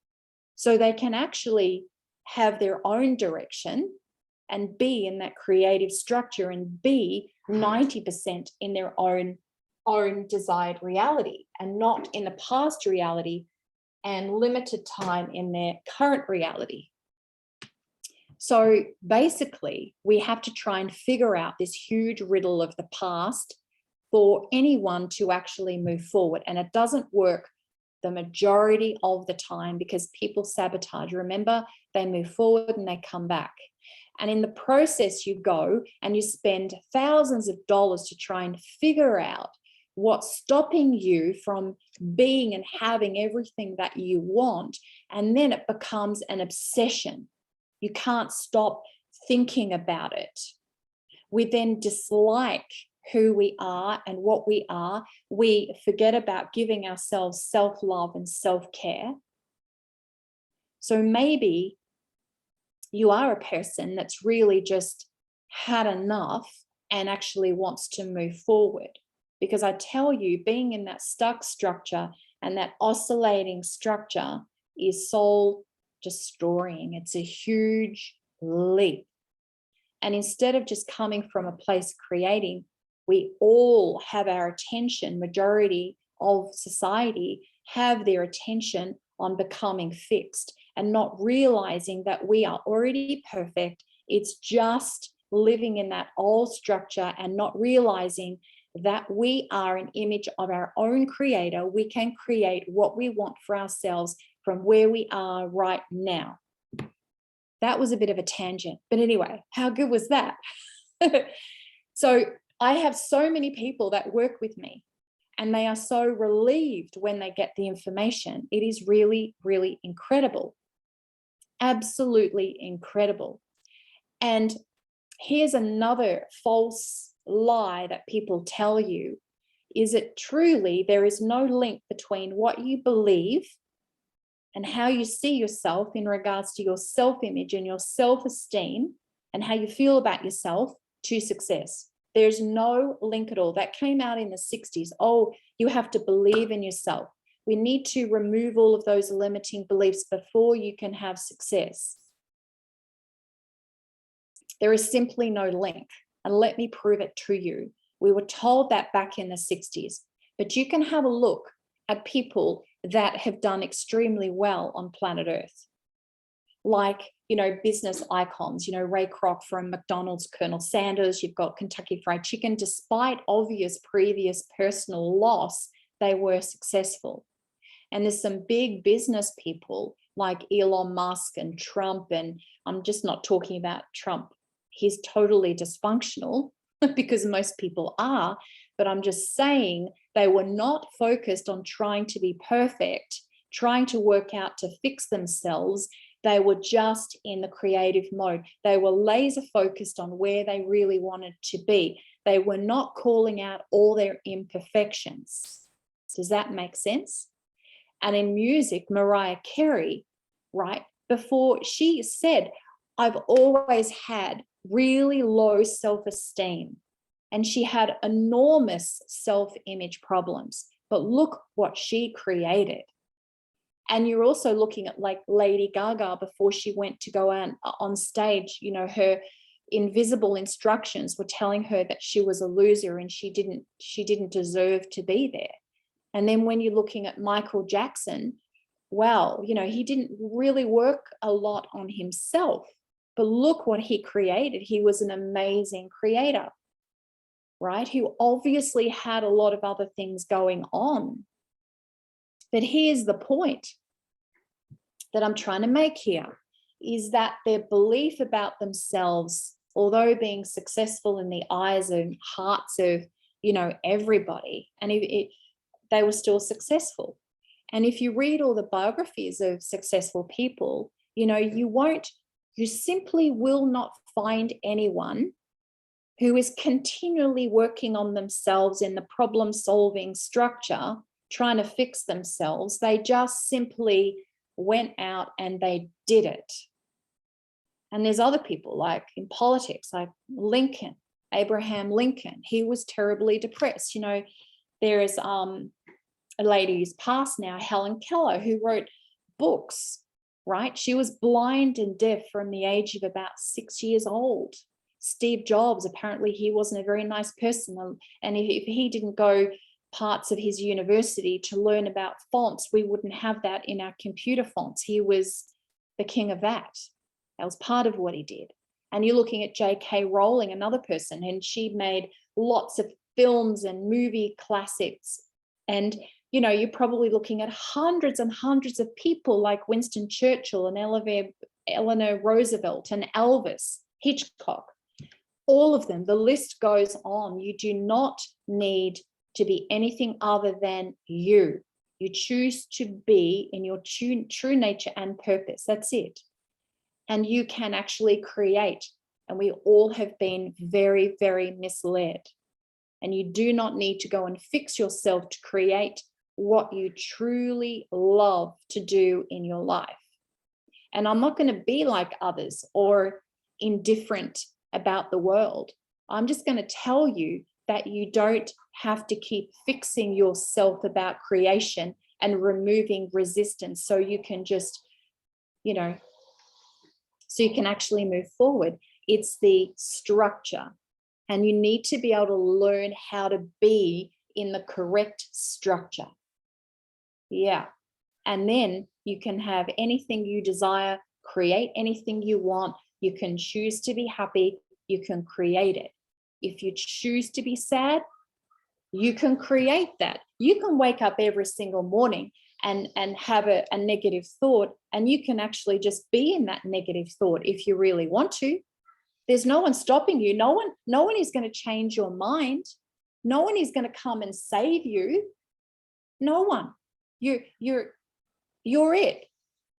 so they can actually have their own direction and be in that creative structure and be 90% in their own desired reality and not in the past reality and limited time in their current reality. So basically, we have to try and figure out this huge riddle of the past for anyone to actually move forward. And it doesn't work the majority of the time because people sabotage. Remember, they move forward and they come back. And in the process, you go and you spend thousands of dollars to try and figure out what's stopping you from being and having everything that you want. And then it becomes an obsession. You can't stop thinking about it. We then dislike who we are and what we are. We forget about giving ourselves self-love and self-care. So maybe you are a person that's really just had enough and actually wants to move forward. Because I tell you, being in that stuck structure and that oscillating structure is soul destroying. It's a huge leap. And instead of just coming from a place creating, we all have our attention, majority of society have their attention on becoming fixed and not realizing that we are already perfect. It's just living in that old structure and not realizing that we are an image of our own creator. We can create what we want for ourselves from where we are right now. That was a bit of a tangent, but anyway, how good was that? So I have so many people that work with me and they are so relieved when they get the information. It is really, really incredible. Absolutely incredible. And here's another false lie that people tell you, is it truly there is no link between what you believe and how you see yourself in regards to your self-image and your self-esteem and how you feel about yourself to success. There's no link at all. That came out in the 60s. Oh, you have to believe in yourself. We need to remove all of those limiting beliefs before you can have success. There is simply no link. And let me prove it to you. We were told that back in the 60s, but you can have a look at people that have done extremely well on planet Earth. Like, business icons, Ray Kroc from McDonald's, Colonel Sanders, you've got Kentucky Fried Chicken. Despite obvious previous personal loss, they were successful. And there's some big business people like Elon Musk and Trump, and I'm just not talking about Trump. He's totally dysfunctional because most people are, but I'm just saying they were not focused on trying to be perfect, trying to work out to fix themselves. They were just in the creative mode. They were laser focused on where they really wanted to be. They were not calling out all their imperfections. Does that make sense? And in music, Mariah Carey, right, before she said, I've always had really low self-esteem. And she had enormous self-image problems. But look what she created. And you're also looking at like Lady Gaga before she went to go on stage, you know, her invisible instructions were telling her that she was a loser and she didn't deserve to be there. And then when you're looking at Michael Jackson, well, you know, he didn't really work a lot on himself, but look what he created. He was an amazing creator, right? Who obviously had a lot of other things going on. But here's the point that I'm trying to make here, is that their belief about themselves, although being successful in the eyes and hearts of, you know, everybody, and they were still successful. And if you read all the biographies of successful people, you know, you simply will not find anyone who is continually working on themselves in the problem-solving structure, trying to fix themselves. They just simply went out and they did it. And there's other people like in politics, like Lincoln, Abraham Lincoln. He was terribly depressed. You know, there is a lady who's passed now, Helen Keller, who wrote books, right? She was blind and deaf from the age of about 6 years old. Steve Jobs, apparently he wasn't a very nice person. And if he didn't go parts of his university to learn about fonts, we wouldn't have that in our computer fonts. He was the king of that. That was part of what he did. And you're looking at J.K. Rowling, another person, and she made lots of films and movie classics. And, you know, you're probably looking at hundreds and hundreds of people like Winston Churchill and Eleanor Roosevelt and Elvis, Hitchcock, all of them. The list goes on. You do not need to be anything other than you. You choose to be in your true nature and purpose. That's it. And you can actually create. And we all have been very, very misled. And you do not need to go and fix yourself to create what you truly love to do in your life. And I'm not going to be like others or indifferent about the world. I'm just going to tell you that you don't have to keep fixing yourself about creation and removing resistance so you can just, you know, so you can actually move forward. It's the structure. And you need to be able to learn how to be in the correct structure. Yeah. And then you can have anything you desire, create anything you want. You can choose to be happy. You can create it. If you choose to be sad, you can create that. You can wake up every single morning and have a negative thought, and you can actually just be in that negative thought if you really want to. There's no one stopping you. No one is going to change your mind. No one is going to come and save you. No one. You're it.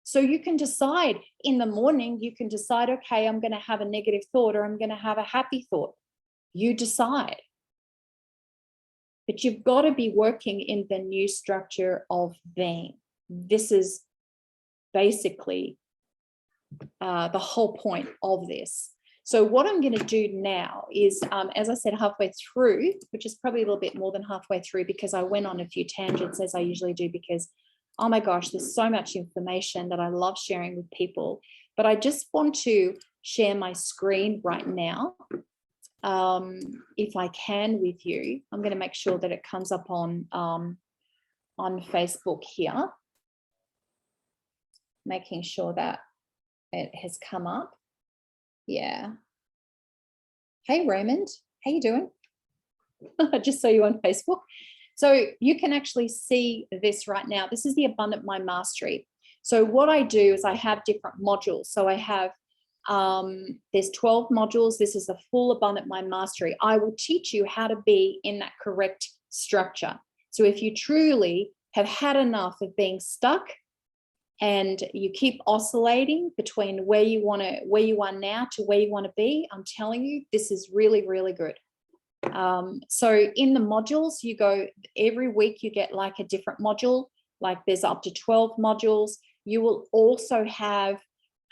So you can decide in the morning, you can decide, okay, I'm going to have a negative thought or I'm going to have a happy thought. You decide. But you've got to be working in the new structure of being. This is basically the whole point of this. So what I'm going to do now is, as I said, halfway through, which is probably a little bit more than halfway through because I went on a few tangents as I usually do because, oh my gosh, there's so much information that I love sharing with people. But I just want to share my screen right now. If I can with you, I'm going to make sure that it comes up on Facebook here, making sure that it has come up. Yeah. Hey, Raymond, how you doing? I just saw you on Facebook. So you can actually see this right now. This is the Abundant Mind Mastery. So what I do is I have different modules. So I have there's 12 modules. This is the full Abundant Mind Mastery. I will teach you how to be in that correct structure. So if you truly have had enough of being stuck and you keep oscillating between where you are now to where you want to be, I'm telling you, this is really, really good. So in the modules, you go every week, you get like a different module. like there's up to 12 modules. You will also have,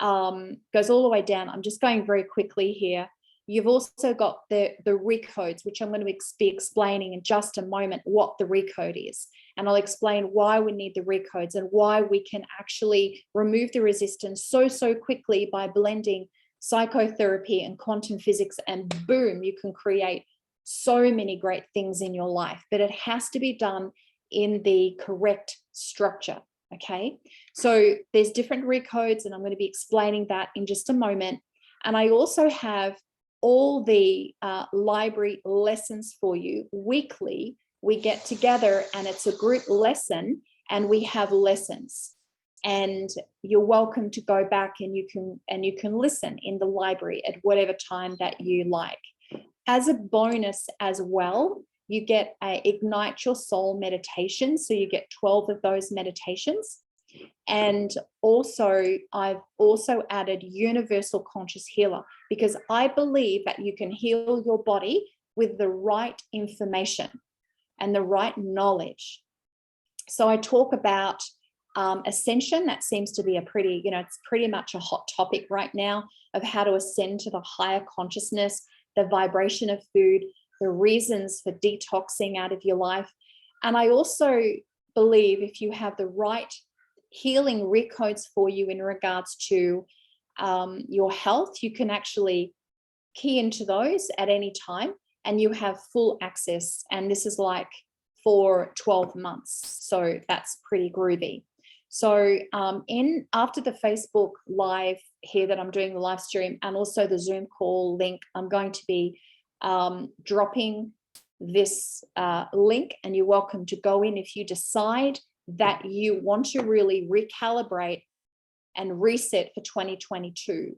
goes all the way down. I'm just going very quickly here. You've also got the recodes, which I'm going to be explaining in just a moment what the recode is. And I'll explain why we need the recodes and why we can actually remove the resistance so quickly by blending psychotherapy and quantum physics, and boom, you can create so many great things in your life. But it has to be done in the correct structure. Okay, so there's different recodes, and I'm going to be explaining that in just a moment. And I also have all the library lessons for you weekly. We get together and it's a group lesson, and we have lessons, and you're welcome to go back and you can listen in the library at whatever time that you like. As a bonus as well, you get a Ignite Your Soul meditation. So you get 12 of those meditations. And also, I've also added Universal Conscious Healer, because I believe that you can heal your body with the right information and the right knowledge. So I talk about ascension. That seems to be a pretty, it's pretty much a hot topic right now, of how to ascend to the higher consciousness, the vibration of food, the reasons for detoxing out of your life. And I also believe if you have the right healing recodes for you in regards to your health, you can actually key into those at any time and you have full access. And this is like for 12 months. So that's pretty groovy. So after the Facebook live here that I'm doing the live stream, and also the Zoom call link, I'm going to be dropping this link, and you're welcome to go in if you decide that you want to really recalibrate and reset for 2022.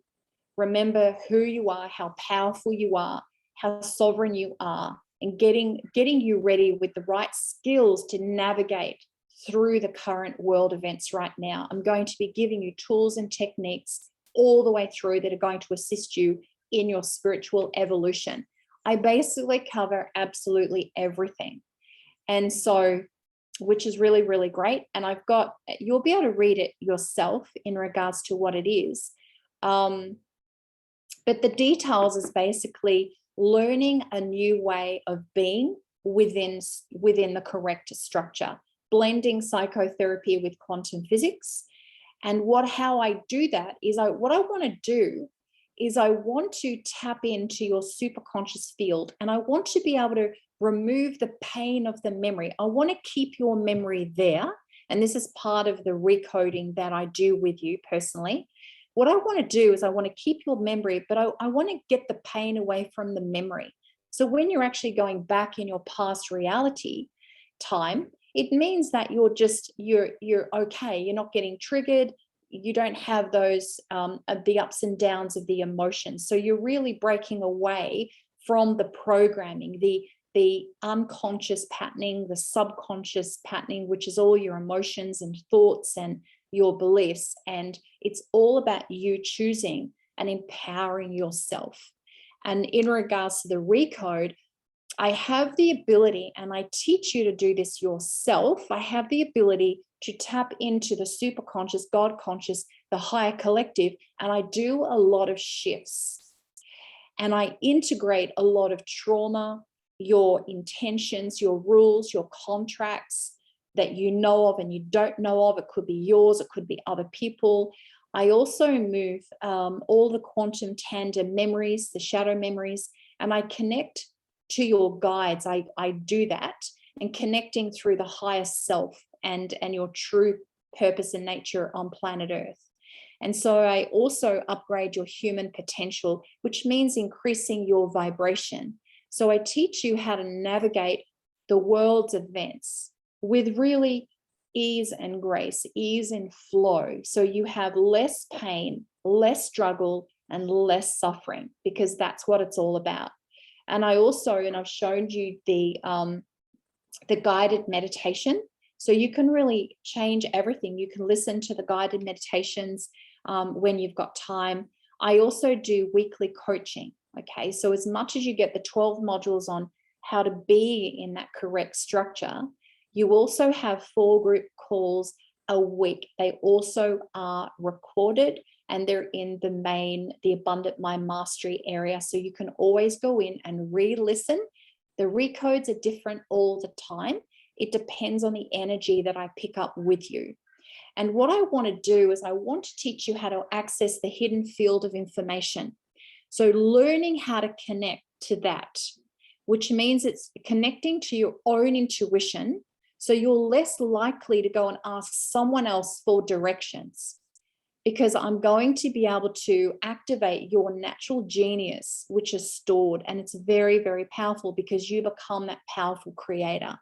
Remember who you are, how powerful you are, how sovereign you are, and getting you ready with the right skills to navigate through the current world events right now. I'm going to be giving you tools and techniques all the way through that are going to assist you in your spiritual evolution. I basically cover absolutely everything. And so, which is really, really great. And you'll be able to read it yourself in regards to what it is. But the details is basically learning a new way of being within the correct structure, blending psychotherapy with quantum physics. And how I do that is I want to tap into your superconscious field, and I want to be able to remove the pain of the memory. I want to keep your memory there. And this is part of the recoding that I do with you personally. What I want to do is I want to keep your memory, but I want to get the pain away from the memory. So when you're actually going back in your past reality time, it means that you're okay. You're not getting triggered. You don't have those the ups and downs of the emotions. So you're really breaking away from the programming, the unconscious patterning, the subconscious patterning, which is all your emotions and thoughts and your beliefs. And it's all about you choosing and empowering yourself. And in regards to the recode, I have the ability, and I teach you to do this yourself. I have the ability to tap into the superconscious, God conscious, the higher collective, and I do a lot of shifts. And I integrate a lot of trauma, your intentions, your rules, your contracts that you know of and you don't know of. It could be yours, it could be other people. I also move all the quantum tandem memories, the shadow memories, and I connect to your guides. I do that, and connecting through the higher self and your true purpose and nature on planet Earth. And so I also upgrade your human potential, which means increasing your vibration. So I teach you how to navigate the world's events with really ease and grace, ease and flow. So you have less pain, less struggle, and less suffering, because that's what it's all about. And I've shown you the guided meditation. So you can really change everything. You can listen to the guided meditations when you've got time. I also do weekly coaching. Okay, so as much as you get the 12 modules on how to be in that correct structure, You also have 4 group calls a week. They also are recorded and they're in the Abundant Mind Mastery area. So you can always go in and re-listen. The recodes are different all the time. It depends on the energy that I pick up with you. And what I want to do is I want to teach you how to access the hidden field of information. So learning how to connect to that, which means it's connecting to your own intuition. So you're less likely to go and ask someone else for directions, because I'm going to be able to activate your natural genius, which is stored. And it's very, very powerful because you become that powerful creator.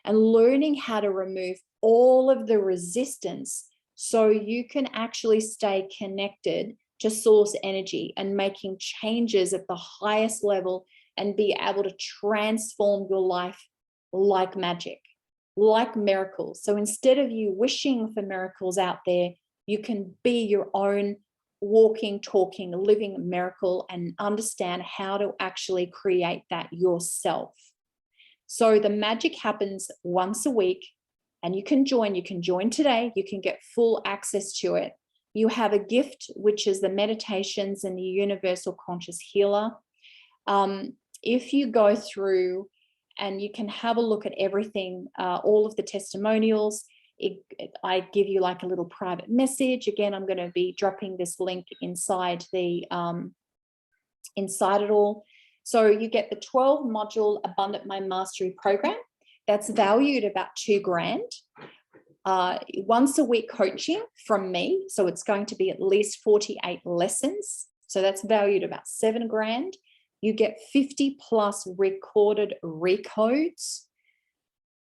And learning how to remove all of the resistance so you can actually stay connected to source energy and making changes at the highest level and be able to transform your life like magic, like miracles. So instead of you wishing for miracles out there, you can be your own walking, talking, living miracle and understand how to actually create that yourself. So the magic happens once a week and you can join today. You can get full access to it. You have a gift, which is the meditations and the universal conscious healer. If you go through and you can have a look at everything, all of the testimonials, I give you like a little private message. Again, I'm going to be dropping this link inside inside it all. So you get the 12 module Abundant Mind Mastery program. That's valued about $2,000. Once a week coaching from me. So it's going to be at least 48 lessons. So that's valued about $7,000. You get 50 plus recorded recodes.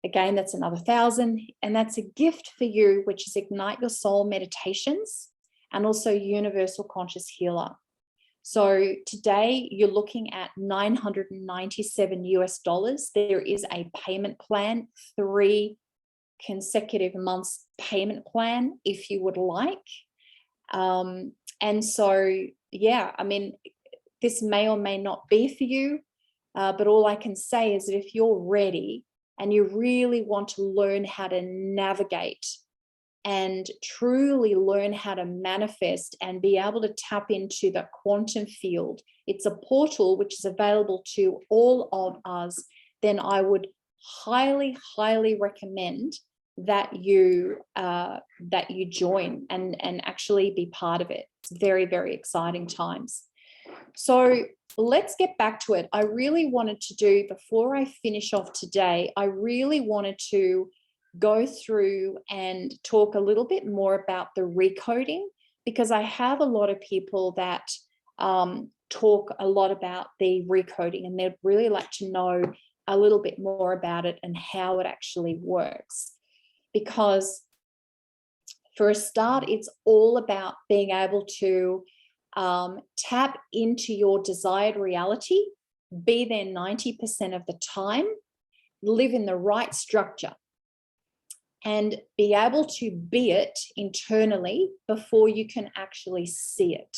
Again, that's another 1,000. And that's a gift for you, which is Ignite Your Soul meditations and also Universal Conscious Healer. So today you're looking at $997 US. There is a payment plan, 3 consecutive months payment plan if you would like. And so, yeah, I mean, this may or may not be for you, but all I can say is that if you're ready and you really want to learn how to navigate and truly learn how to manifest and be able to tap into the quantum field, it's a portal which is available to all of us, then I would highly, highly recommend that you join and actually be part of it. It's very, very exciting times. So let's get back to it. I really wanted to do, before I finish off today, I really wanted to go through and talk a little bit more about the recoding, because I have a lot of people that talk a lot about the recoding and they'd really like to know a little bit more about it and how it actually works. Because for a start, it's all about being able to tap into your desired reality, be there 90% of the time, live in the right structure, and be able to be it internally before you can actually see it.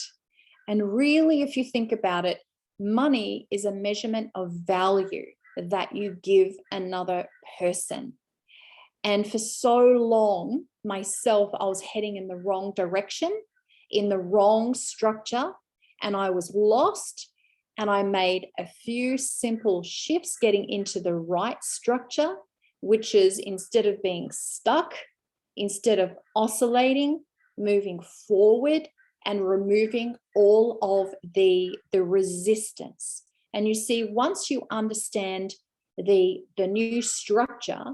And really, if you think about it, money is a measurement of value that you give another person. And for so long, myself, I was heading in the wrong direction, in the wrong structure, and I was lost. And I made a few simple shifts getting into the right structure, which is instead of being stuck, instead of oscillating, moving forward and removing all of the resistance. And you see, once you understand the new structure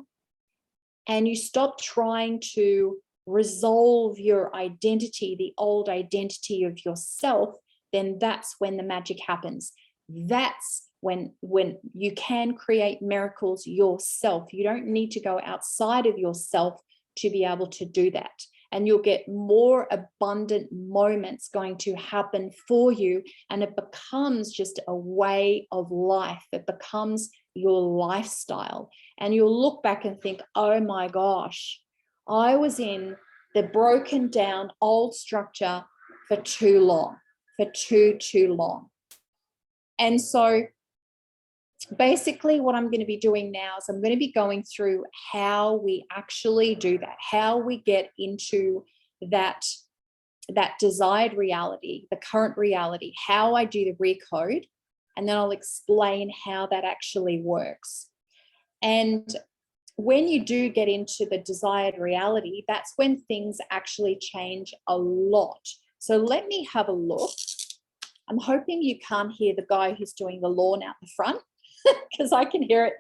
and you stop trying to resolve your identity, the old identity of yourself, then that's when the magic happens. That's when you can create miracles yourself. You don't need to go outside of yourself to be able to do that. And you'll get more abundant moments going to happen for you. And it becomes just a way of life. It becomes your lifestyle. And you'll look back and think, oh my gosh, I was in the broken down old structure for too long, for too long. And so basically what I'm going to be doing now is I'm going to be going through how we actually do that, how we get into that desired reality, the current reality, how I do the recode, and then I'll explain how that actually works. And when you do get into the desired reality, that's when things actually change a lot. So let me have a look. I'm hoping you can't hear the guy who's doing the lawn out the front, because I can hear it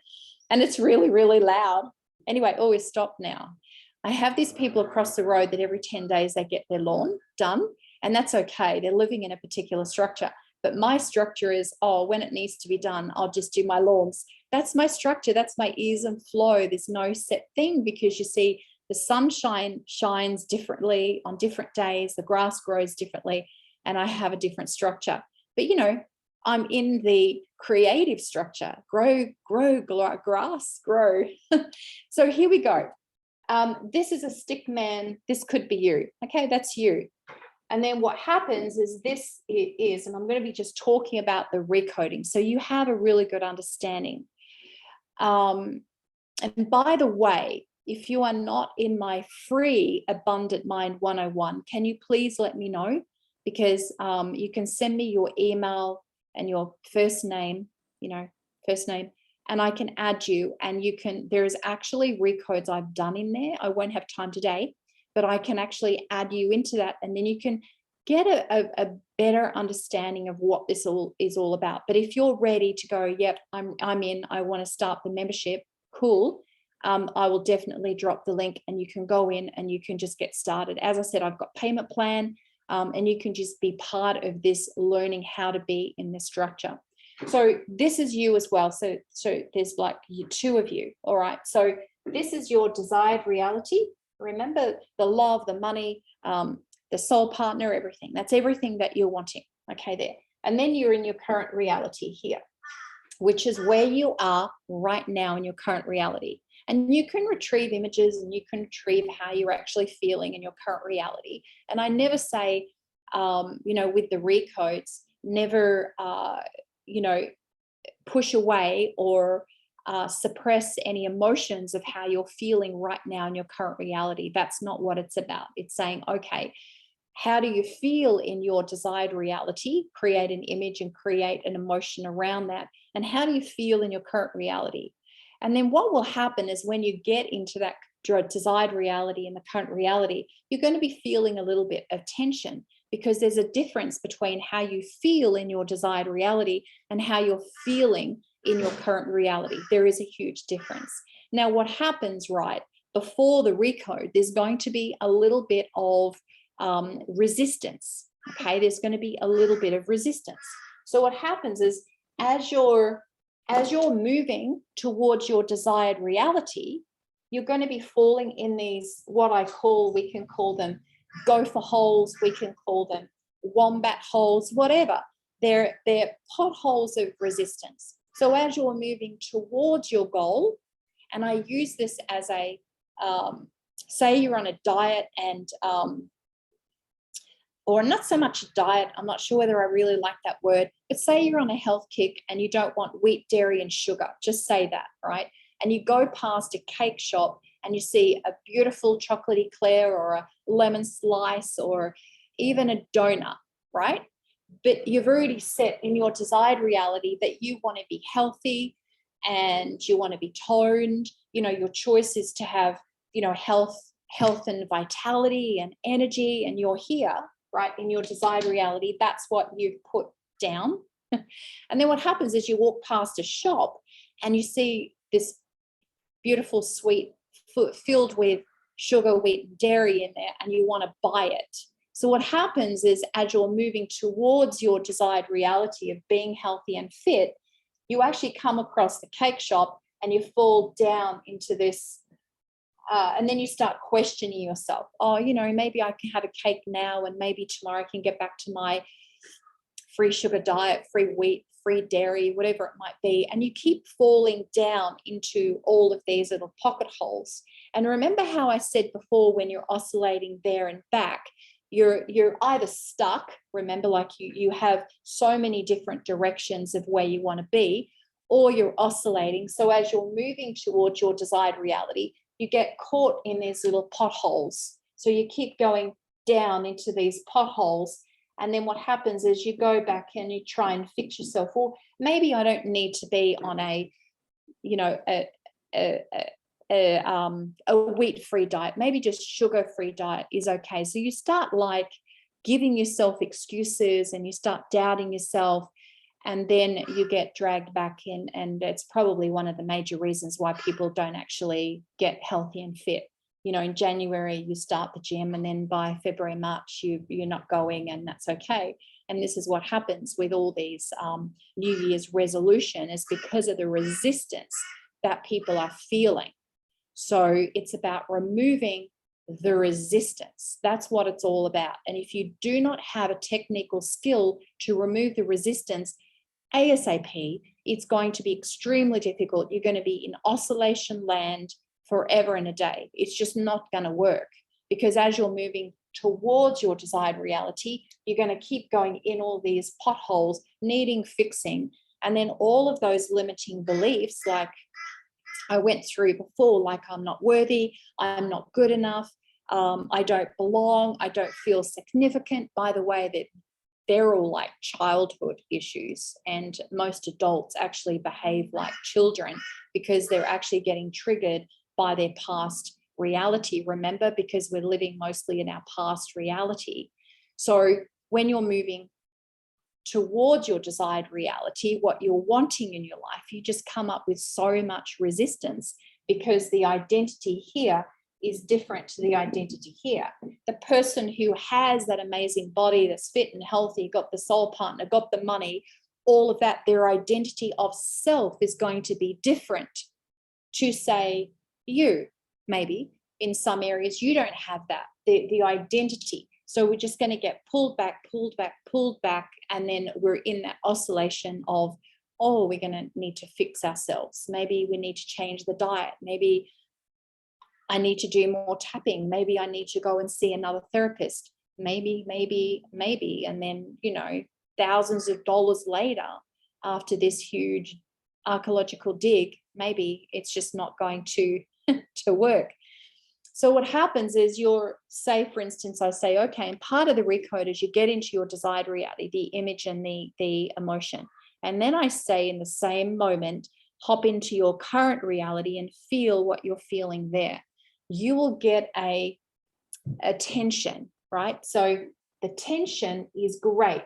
and it's really, really loud. Anyway, oh, we've stopped now. I have these people across the road that every 10 days they get their lawn done, and that's okay. They're living in a particular structure. But my structure is, oh, when it needs to be done, I'll just do my lawns. That's my structure. That's my ease and flow. There's no set thing, because you see, the sunshine shines differently on different days. The grass grows differently, and I have a different structure. But, you know, I'm in the creative structure. Grow, grass, grow. So here we go. This is a stick man. This could be you. Okay, that's you. And then what happens is this is, and I'm going to be just talking about the recoding, so you have a really good understanding. And by the way, if you are not in my free Abundant Mind 101, can you please let me know? Because you can send me your email and your first name, and I can add you, and you can, there is actually recodes I've done in there. I won't have time today, but I can actually add you into that, and then you can get a better understanding of what this all is all about. But if you're ready to go, yep, I'm in, I want to start the membership, cool. I will definitely drop the link, and you can go in and you can just get started. As I said, I've got payment plan, and you can just be part of this learning how to be in this structure. So this is you as well. So there's like two of you. All right. So this is your desired reality. Remember the love, the money, the soul partner, everything. That's everything that you're wanting. Okay, there. And then you're in your current reality here, which is where you are right now in your current reality. And you can retrieve images, and you can retrieve how you're actually feeling in your current reality. And I never say, with the recodes, never, push away or suppress any emotions of how you're feeling right now in your current reality. That's not what it's about. It's saying, okay, how do you feel in your desired reality? Create an image and create an emotion around that. And how do you feel in your current reality? And then what will happen is when you get into that desired reality and the current reality, you're going to be feeling a little bit of tension, because there's a difference between how you feel in your desired reality and how you're feeling in your current reality. There is a huge difference. Now, what happens, right, before the recode, there's going to be a little bit of resistance. Okay, there's going to be a little bit of resistance. So what happens is, as you're moving towards your desired reality, you're going to be falling in these, we can call them gopher holes, we can call them wombat holes, whatever. They're potholes of resistance. So as you're moving towards your goal, and I use this as a, say you're on a diet and, or not so much diet, I'm not sure whether I really like that word, but say you're on a health kick and you don't want wheat, dairy, and sugar, just say that, right? And you go past a cake shop and you see a beautiful chocolate eclair or a lemon slice or even a donut, right? But you've already set in your desired reality that you want to be healthy and you want to be toned. Your choice is to have, health and vitality and energy, and you're here, right, in your desired reality. That's what you've put down. And then what happens is you walk past a shop and you see this beautiful sweet filled with sugar, wheat, and dairy in there, and you want to buy it. So what happens is, as you're moving towards your desired reality of being healthy and fit, you actually come across the cake shop and you fall down into this, and then you start questioning yourself. Oh, maybe I can have a cake now, and maybe tomorrow I can get back to my free sugar diet, free wheat, free dairy, whatever it might be. And you keep falling down into all of these little pocket holes. And remember how I said before, when you're oscillating there and back, you're either stuck, remember, like you have so many different directions of where you want to be, or you're oscillating. So as you're moving towards your desired reality, you get caught in these little potholes. So you keep going down into these potholes. And then what happens is you go back and you try and fix yourself. Or maybe I don't need to be on a wheat-free diet. Maybe just sugar-free diet is okay. So you start like giving yourself excuses and you start doubting yourself, and then you get dragged back in. And it's probably one of the major reasons why people don't actually get healthy and fit. In January, you start the gym, and then by February, March, you're not going, and that's okay. And this is what happens with all these New Year's resolution, is because of the resistance that people are feeling. So it's about removing the resistance. That's what it's all about. And if you do not have a technical skill to remove the resistance ASAP, it's going to be extremely difficult. You're going to be in oscillation land forever and a day. It's just not going to work, because as you're moving towards your desired reality, you're going to keep going in all these potholes, needing fixing. And then all of those limiting beliefs, like I went through before, like I'm not worthy, I'm not good enough, I don't belong, I don't feel significant. By the way, that they're all like childhood issues, and most adults actually behave like children because they're actually getting triggered by their past reality. Remember, because we're living mostly in our past reality. So when you're moving towards your desired reality, what you're wanting in your life, you just come up with so much resistance, because the identity here is different to the identity here. The person who has that amazing body, that's fit and healthy, got the soul partner, got the money, all of that, their identity of self is going to be different to, say, you. Maybe in some areas you don't have that, the identity. So we're just going to get pulled back, and then we're in that oscillation of, oh, we're going to need to fix ourselves. Maybe we need to change the diet. Maybe I need to do more tapping. Maybe I need to go and see another therapist. Maybe. And then, thousands of dollars later, after this huge archaeological dig, maybe it's just not going to work. So what happens is say, for instance, I say, okay, and part of the recode is you get into your desired reality, the image and the emotion. And then I say, in the same moment, hop into your current reality and feel what you're feeling there. You will get a tension, right? So the tension is great.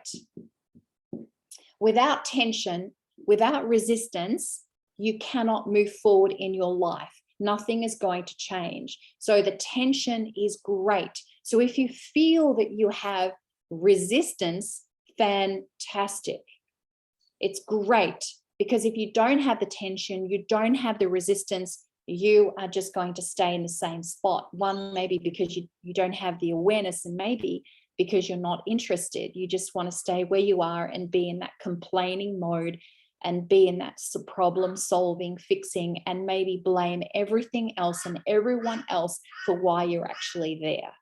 Without tension, without resistance, you cannot move forward in your life. Nothing is going to change. So the tension is great. So if you feel that you have resistance, fantastic. It's great, because if you don't have the tension, you don't have the resistance, you are just going to stay in the same spot. One, maybe because you don't have the awareness, and maybe because you're not interested. You just want to stay where you are and be in that complaining mode, and be in that problem solving, fixing, and maybe blame everything else and everyone else for why you're actually there.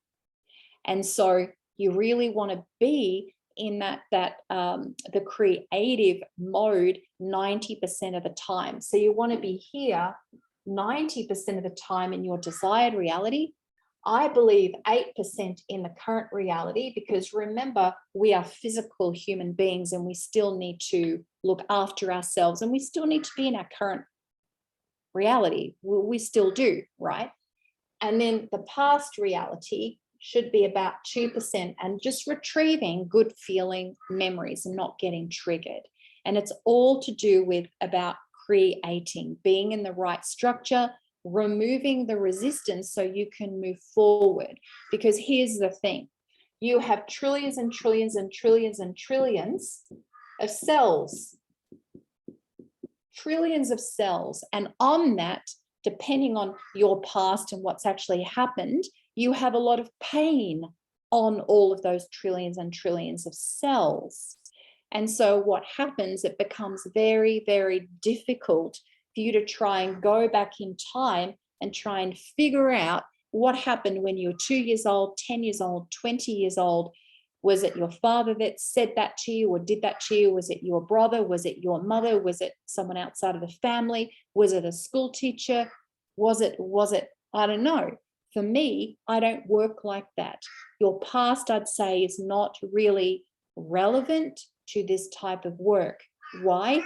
And so you really want to be in the creative mode 90% of the time. So you want to be here 90% of the time in your desired reality. I believe 8% in the current reality, because remember, we are physical human beings and we still need to look after ourselves, and we still need to be in our current reality. We still do, right? And then the past reality should be about 2%, and just retrieving good feeling memories and not getting triggered. And it's all to do with about creating, being in the right structure, removing the resistance so you can move forward. Because here's the thing, you have trillions and trillions and trillions and trillions of cells, trillions of cells. And on that, depending on your past and what's actually happened, you have a lot of pain on all of those trillions and trillions of cells. And so what happens, it becomes very, very difficult for you to try and go back in time and try and figure out what happened when you were 2 years old, 10 years old, 20 years old, Was it your father that said that to you or did that to you? Was it your brother? Was it your mother? Was it someone outside of the family? Was it a school teacher? Was it, I don't know. For me, I don't work like that. Your past, I'd say, is not really relevant to this type of work. Why?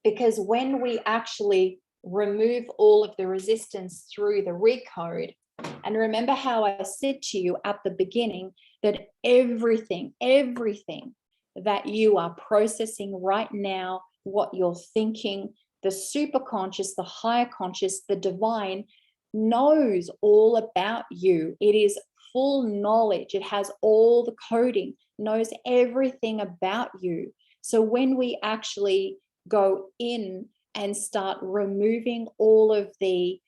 Because when we actually remove all of the resistance through the recode, and remember how I said to you at the beginning that everything that you are processing right now, what you're thinking, the superconscious, the higher conscious, the divine knows all about you. It is full knowledge. It has all the coding, knows everything about you. So when we actually go in and start removing all of the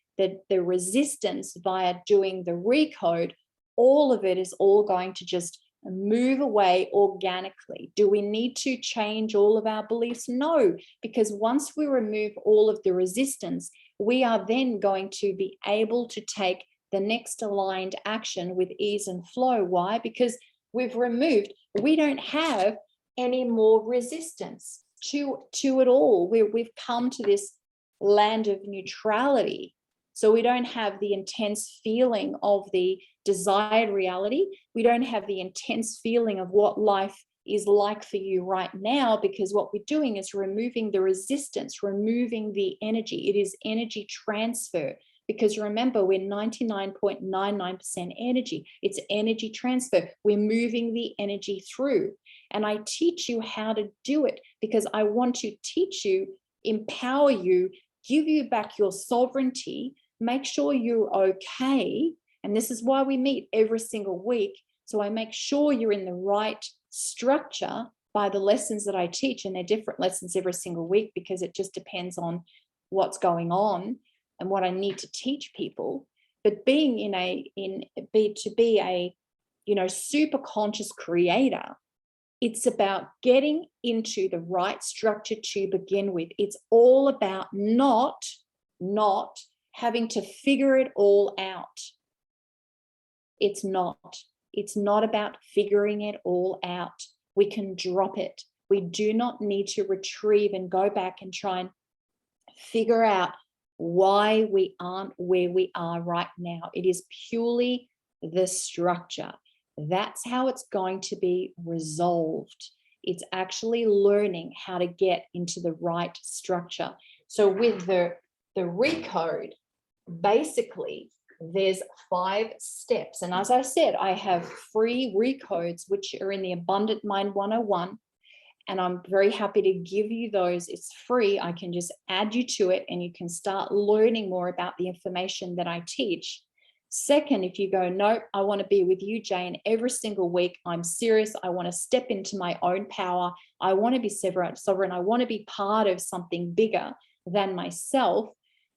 resistance via doing the recode, all of it is all going to just move away organically. Do we need to change all of our beliefs? No, because once we remove all of the resistance, we are then going to be able to take the next aligned action with ease and flow. Why? Because we don't have any more resistance to it all. We've come to this land of neutrality. So we don't have the intense feeling of the desired reality. We don't have the intense feeling of what life is like for you right now, because what we're doing is removing the resistance, removing the energy. It is energy transfer. Because remember, we're 99.99% energy. It's energy transfer. We're moving the energy through. And I teach you how to do it because I want to teach you, empower you, give you back your sovereignty, make sure you're okay. And this is why we meet every single week. So I make sure you're in the right structure by the lessons that I teach. And they're different lessons every single week because it just depends on what's going on and what I need to teach people. But being to be a super conscious creator, it's about getting into the right structure to begin with. It's all about not having to figure it all out. It's not about figuring it all out. We can drop it. We do not need to retrieve and go back and try and figure out why we aren't where we are right now. It is purely the structure. That's how it's going to be resolved. It's actually learning how to get into the right structure. So with the recode, basically, there's 5 steps. And as I said, I have free recodes, which are in the Abundant Mind 101. And I'm very happy to give you those. It's free. I can just add you to it and you can start learning more about the information that I teach. Second, if you go, nope, I want to be with you, Jayne, every single week. I'm serious. I want to step into my own power. I want to be sovereign. I want to be part of something bigger than myself.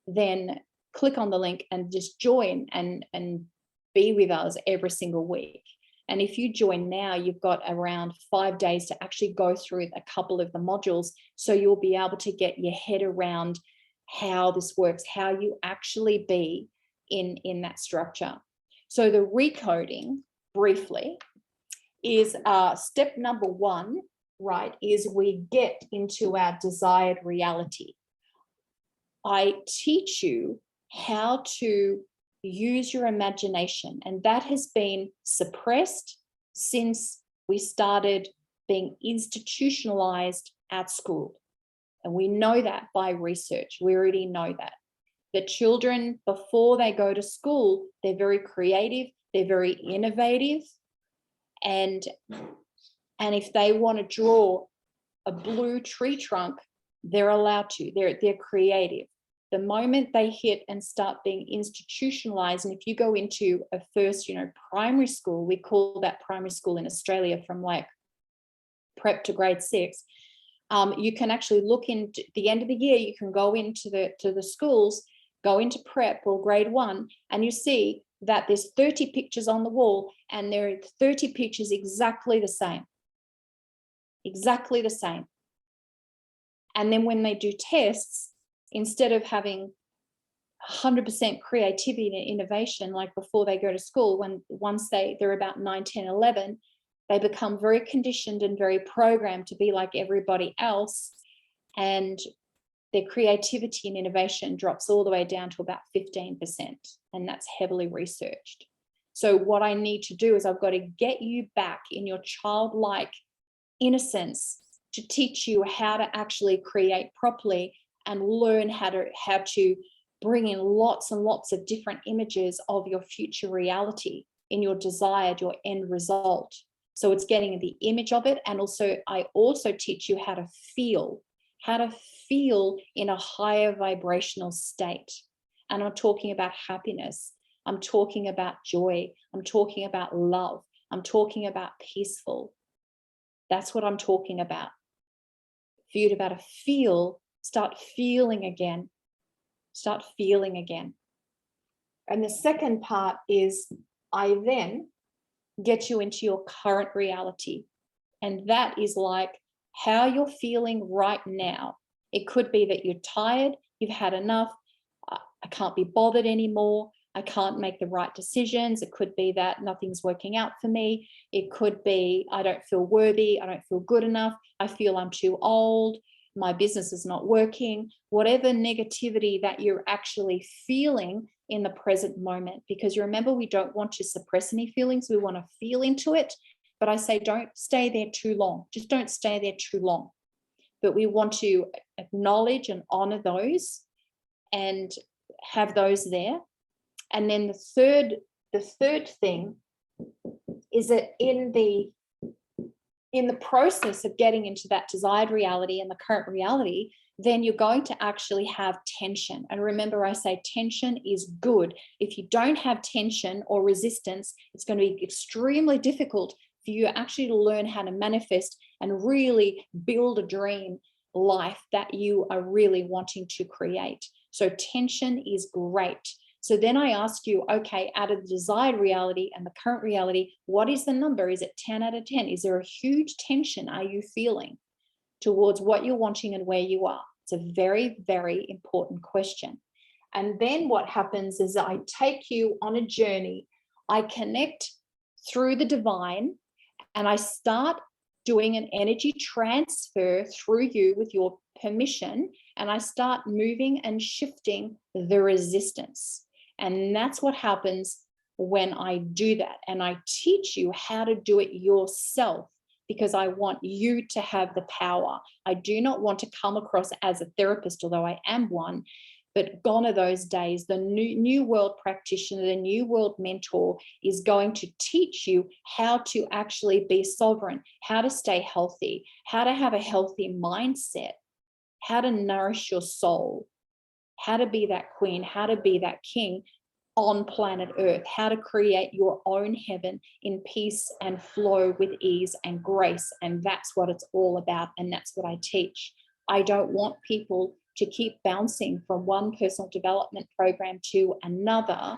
Then click on the link and just join and be with us every single week. And if you join now, you've got around 5 days to actually go through a couple of the modules. So you'll be able to get your head around how this works, how you actually be in that structure. So the recoding, briefly, is step number 1, right, is we get into our desired reality. I teach you how to use your imagination, and that has been suppressed since we started being institutionalized at school. And we know that by research. We already know that. The children, before they go to school, they're very creative, they're very innovative. And if they want to draw a blue tree trunk, they're allowed to. They're creative. The moment they hit and start being institutionalized, and if you go into a first, primary school, we call that primary school in Australia from like prep to grade 6. You can actually look into the end of the year. You can go into the schools, go into prep or grade 1, and you see that there's 30 pictures on the wall, and there are 30 pictures exactly the same. Exactly the same. And then when they do tests, instead of having 100% creativity and innovation like before they go to school, once they're about 9, 10, 11, They become very conditioned and very programmed to be like everybody else. And their creativity and innovation drops all the way down to about 15%. And that's heavily researched. So what I need to do is I've got to get you back in your childlike innocence to teach you how to actually create properly and learn how to bring in lots and lots of different images of your future reality in your desired, your end result. So it's getting the image of it. And also, I also teach you how to feel in a higher vibrational state. And I'm talking about happiness. I'm talking about joy. I'm talking about love. I'm talking about peaceful. That's what I'm talking about. For you to be able to feel, start feeling again. Start feeling again. And the second part is I then get you into your current reality. And that is like how you're feeling right now. It could be that you're tired, you've had enough, I can't be bothered anymore, I can't make the right decisions. It could be that nothing's working out for me. It could be I don't feel worthy, I don't feel good enough, I feel I'm too old, my business is not working. Whatever negativity that you're actually feeling in the present moment, because you remember, we don't want to suppress any feelings, we want to feel into it. But I say don't stay there too long. Just don't stay there too long. But we want to acknowledge and honor those and have those there. And then the third thing is that in the process of getting into that desired reality and the current reality, then you're going to actually have tension. And remember, I say tension is good. If you don't have tension or resistance, it's going to be extremely difficult for you actually to learn how to manifest and really build a dream life that you are really wanting to create. So tension is great. So then I ask you, okay, out of the desired reality and the current reality, what is the number? Is it 10 out of 10? Is there a huge tension are you feeling towards what you're wanting and where you are? It's a very, very important question. And then what happens is I take you on a journey. I connect through the divine, and I start doing an energy transfer through you with your permission, and I start moving and shifting the resistance. And that's what happens when I do that. And I teach you how to do it yourself, because I want you to have the power. I do not want to come across as a therapist, although I am one. But gone are those days. The new world practitioner, the new world mentor is going to teach you how to actually be sovereign, how to stay healthy, how to have a healthy mindset, how to nourish your soul, how to be that queen, how to be that king on planet Earth, how to create your own heaven in peace and flow with ease and grace. And that's what it's all about. And that's what I teach. I don't want people to keep bouncing from one personal development program to another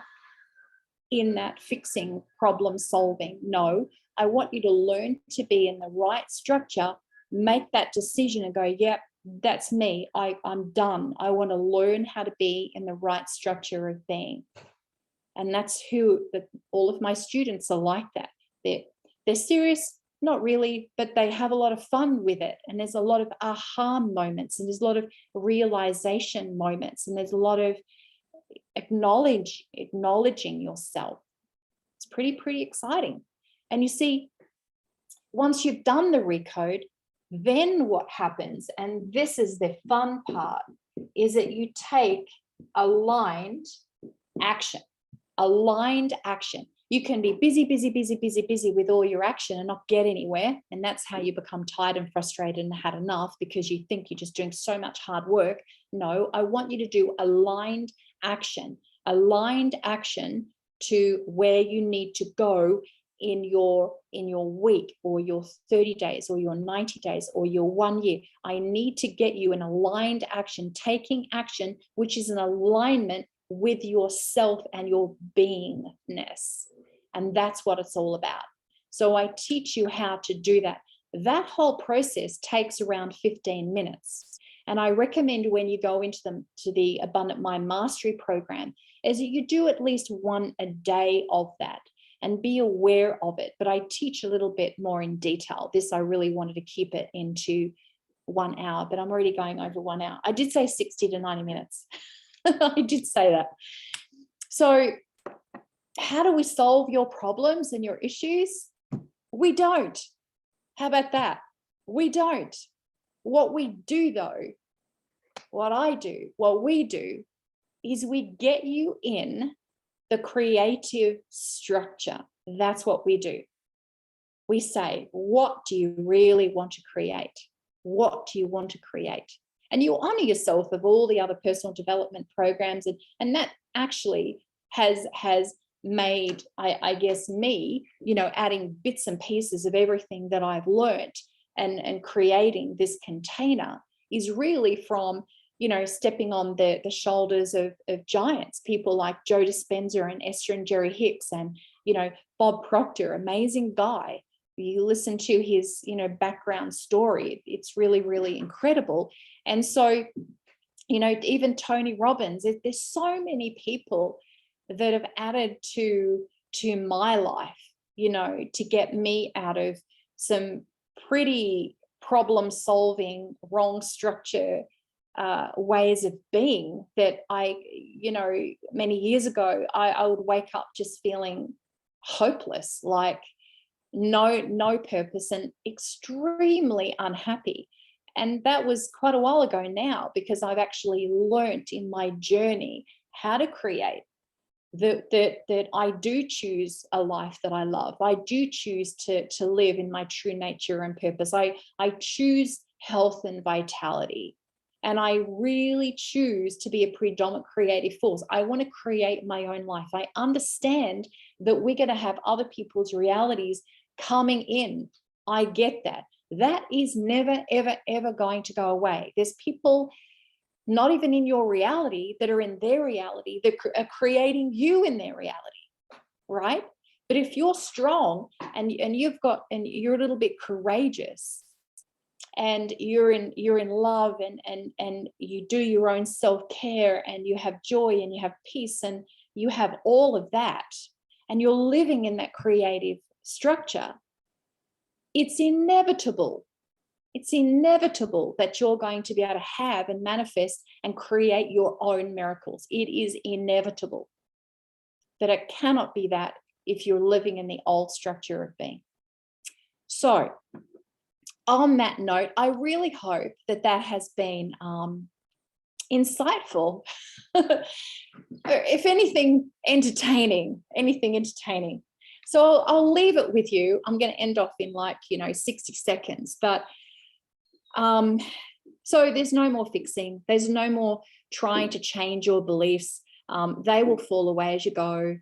in that fixing, problem solving. No, I want you to learn to be in the right structure, make that decision and go, yep, that's me. I'm done. I want to learn how to be in the right structure of being. And that's who all of my students are like that. They're serious, not really, but they have a lot of fun with it. And there's a lot of aha moments, and there's a lot of realization moments, and there's a lot of acknowledging yourself. It's pretty exciting. And you see, once you've done the recode, then what happens, and this is the fun part, is that you take aligned action. Aligned action. You can be busy with all your action and not get anywhere. And that's how you become tired and frustrated and had enough, because you think you're just doing so much hard work. No, I want you to do aligned action to where you need to go in your week, or your 30 days, or your 90 days, or your 1 year. I need to get you in aligned action, taking action, which is an alignment with yourself and your beingness. And that's what it's all about. So I teach you how to do that. That whole process takes around 15 minutes. And I recommend when you go into the Abundant Mind Mastery program is that you do at least one a day of that. and be aware of it. But I teach a little bit more in detail. This, I really wanted to keep it into 1 hour, but I'm already going over 1 hour. I did say 60 to 90 minutes. I did say that. So how do we solve your problems and your issues? We don't. How about that? We don't. What we do though, what we do is we get you in the creative structure. That's what we do. We say, what do you really want to create? What do you want to create? And you honor yourself of all the other personal development programs. And that actually has made, I guess, me, adding bits and pieces of everything that I've learned and creating this container is really from, stepping on the shoulders of giants, people like Joe Dispenza and Esther and Jerry Hicks and, Bob Proctor, amazing guy. You listen to his, background story. It's really, really incredible. And so, even Tony Robbins, there's so many people that have added to my life, to get me out of some pretty problem solving, wrong structure ways of being that I, many years ago, I would wake up just feeling hopeless, like no purpose and extremely unhappy. And that was quite a while ago now, because I've actually learnt in my journey how to create that I do choose a life that I love. I do choose to live in my true nature and purpose. I choose health and vitality. And I really choose to be a predominant creative force. I want to create my own life. I understand that we're going to have other people's realities coming in. I get that. That is never, ever, ever going to go away. There's people not even in your reality that are in their reality that are creating you in their reality, right? But if you're strong and you're a little bit courageous, and you're in love and you do your own self-care and you have joy and you have peace and you have all of that, and you're living in that creative structure, it's inevitable that you're going to be able to have and manifest and create your own miracles. It is inevitable that it cannot be that if you're living in the old structure of being. So on that note, I really hope that has been insightful, if anything, entertaining. So I'll leave it with you. I'm going to end off in 60 seconds, but so there's no more fixing. There's no more trying to change your beliefs. They will fall away as you go.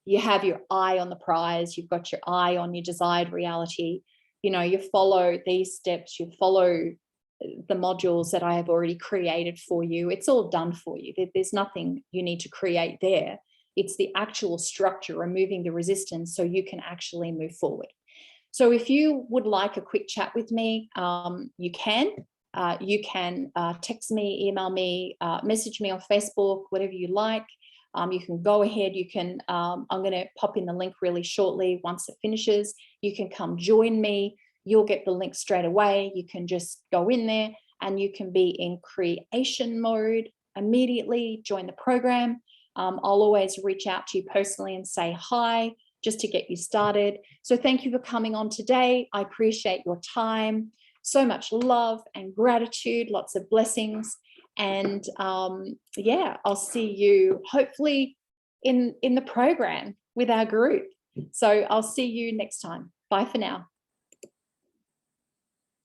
You have your eye on the prize. You've got your eye on your desired reality. You follow these steps, you follow the modules that I have already created for you. It's all done for you. There's nothing you need to create there. It's the actual structure, removing the resistance so you can actually move forward. So if you would like a quick chat with me, you can. You can text me, email me, message me on Facebook, whatever you like. You can go ahead. You can, I'm going to pop in the link really shortly once it finishes. You can come join me. You'll get the link straight away. You can just go in there and you can be in creation mode immediately, join the program. I'll always reach out to you personally and say hi, just to get you started. So thank you for coming on today. I appreciate your time. So much love and gratitude, lots of blessings. And yeah, I'll see you hopefully in the program with our group. So I'll see you next time. Bye for now.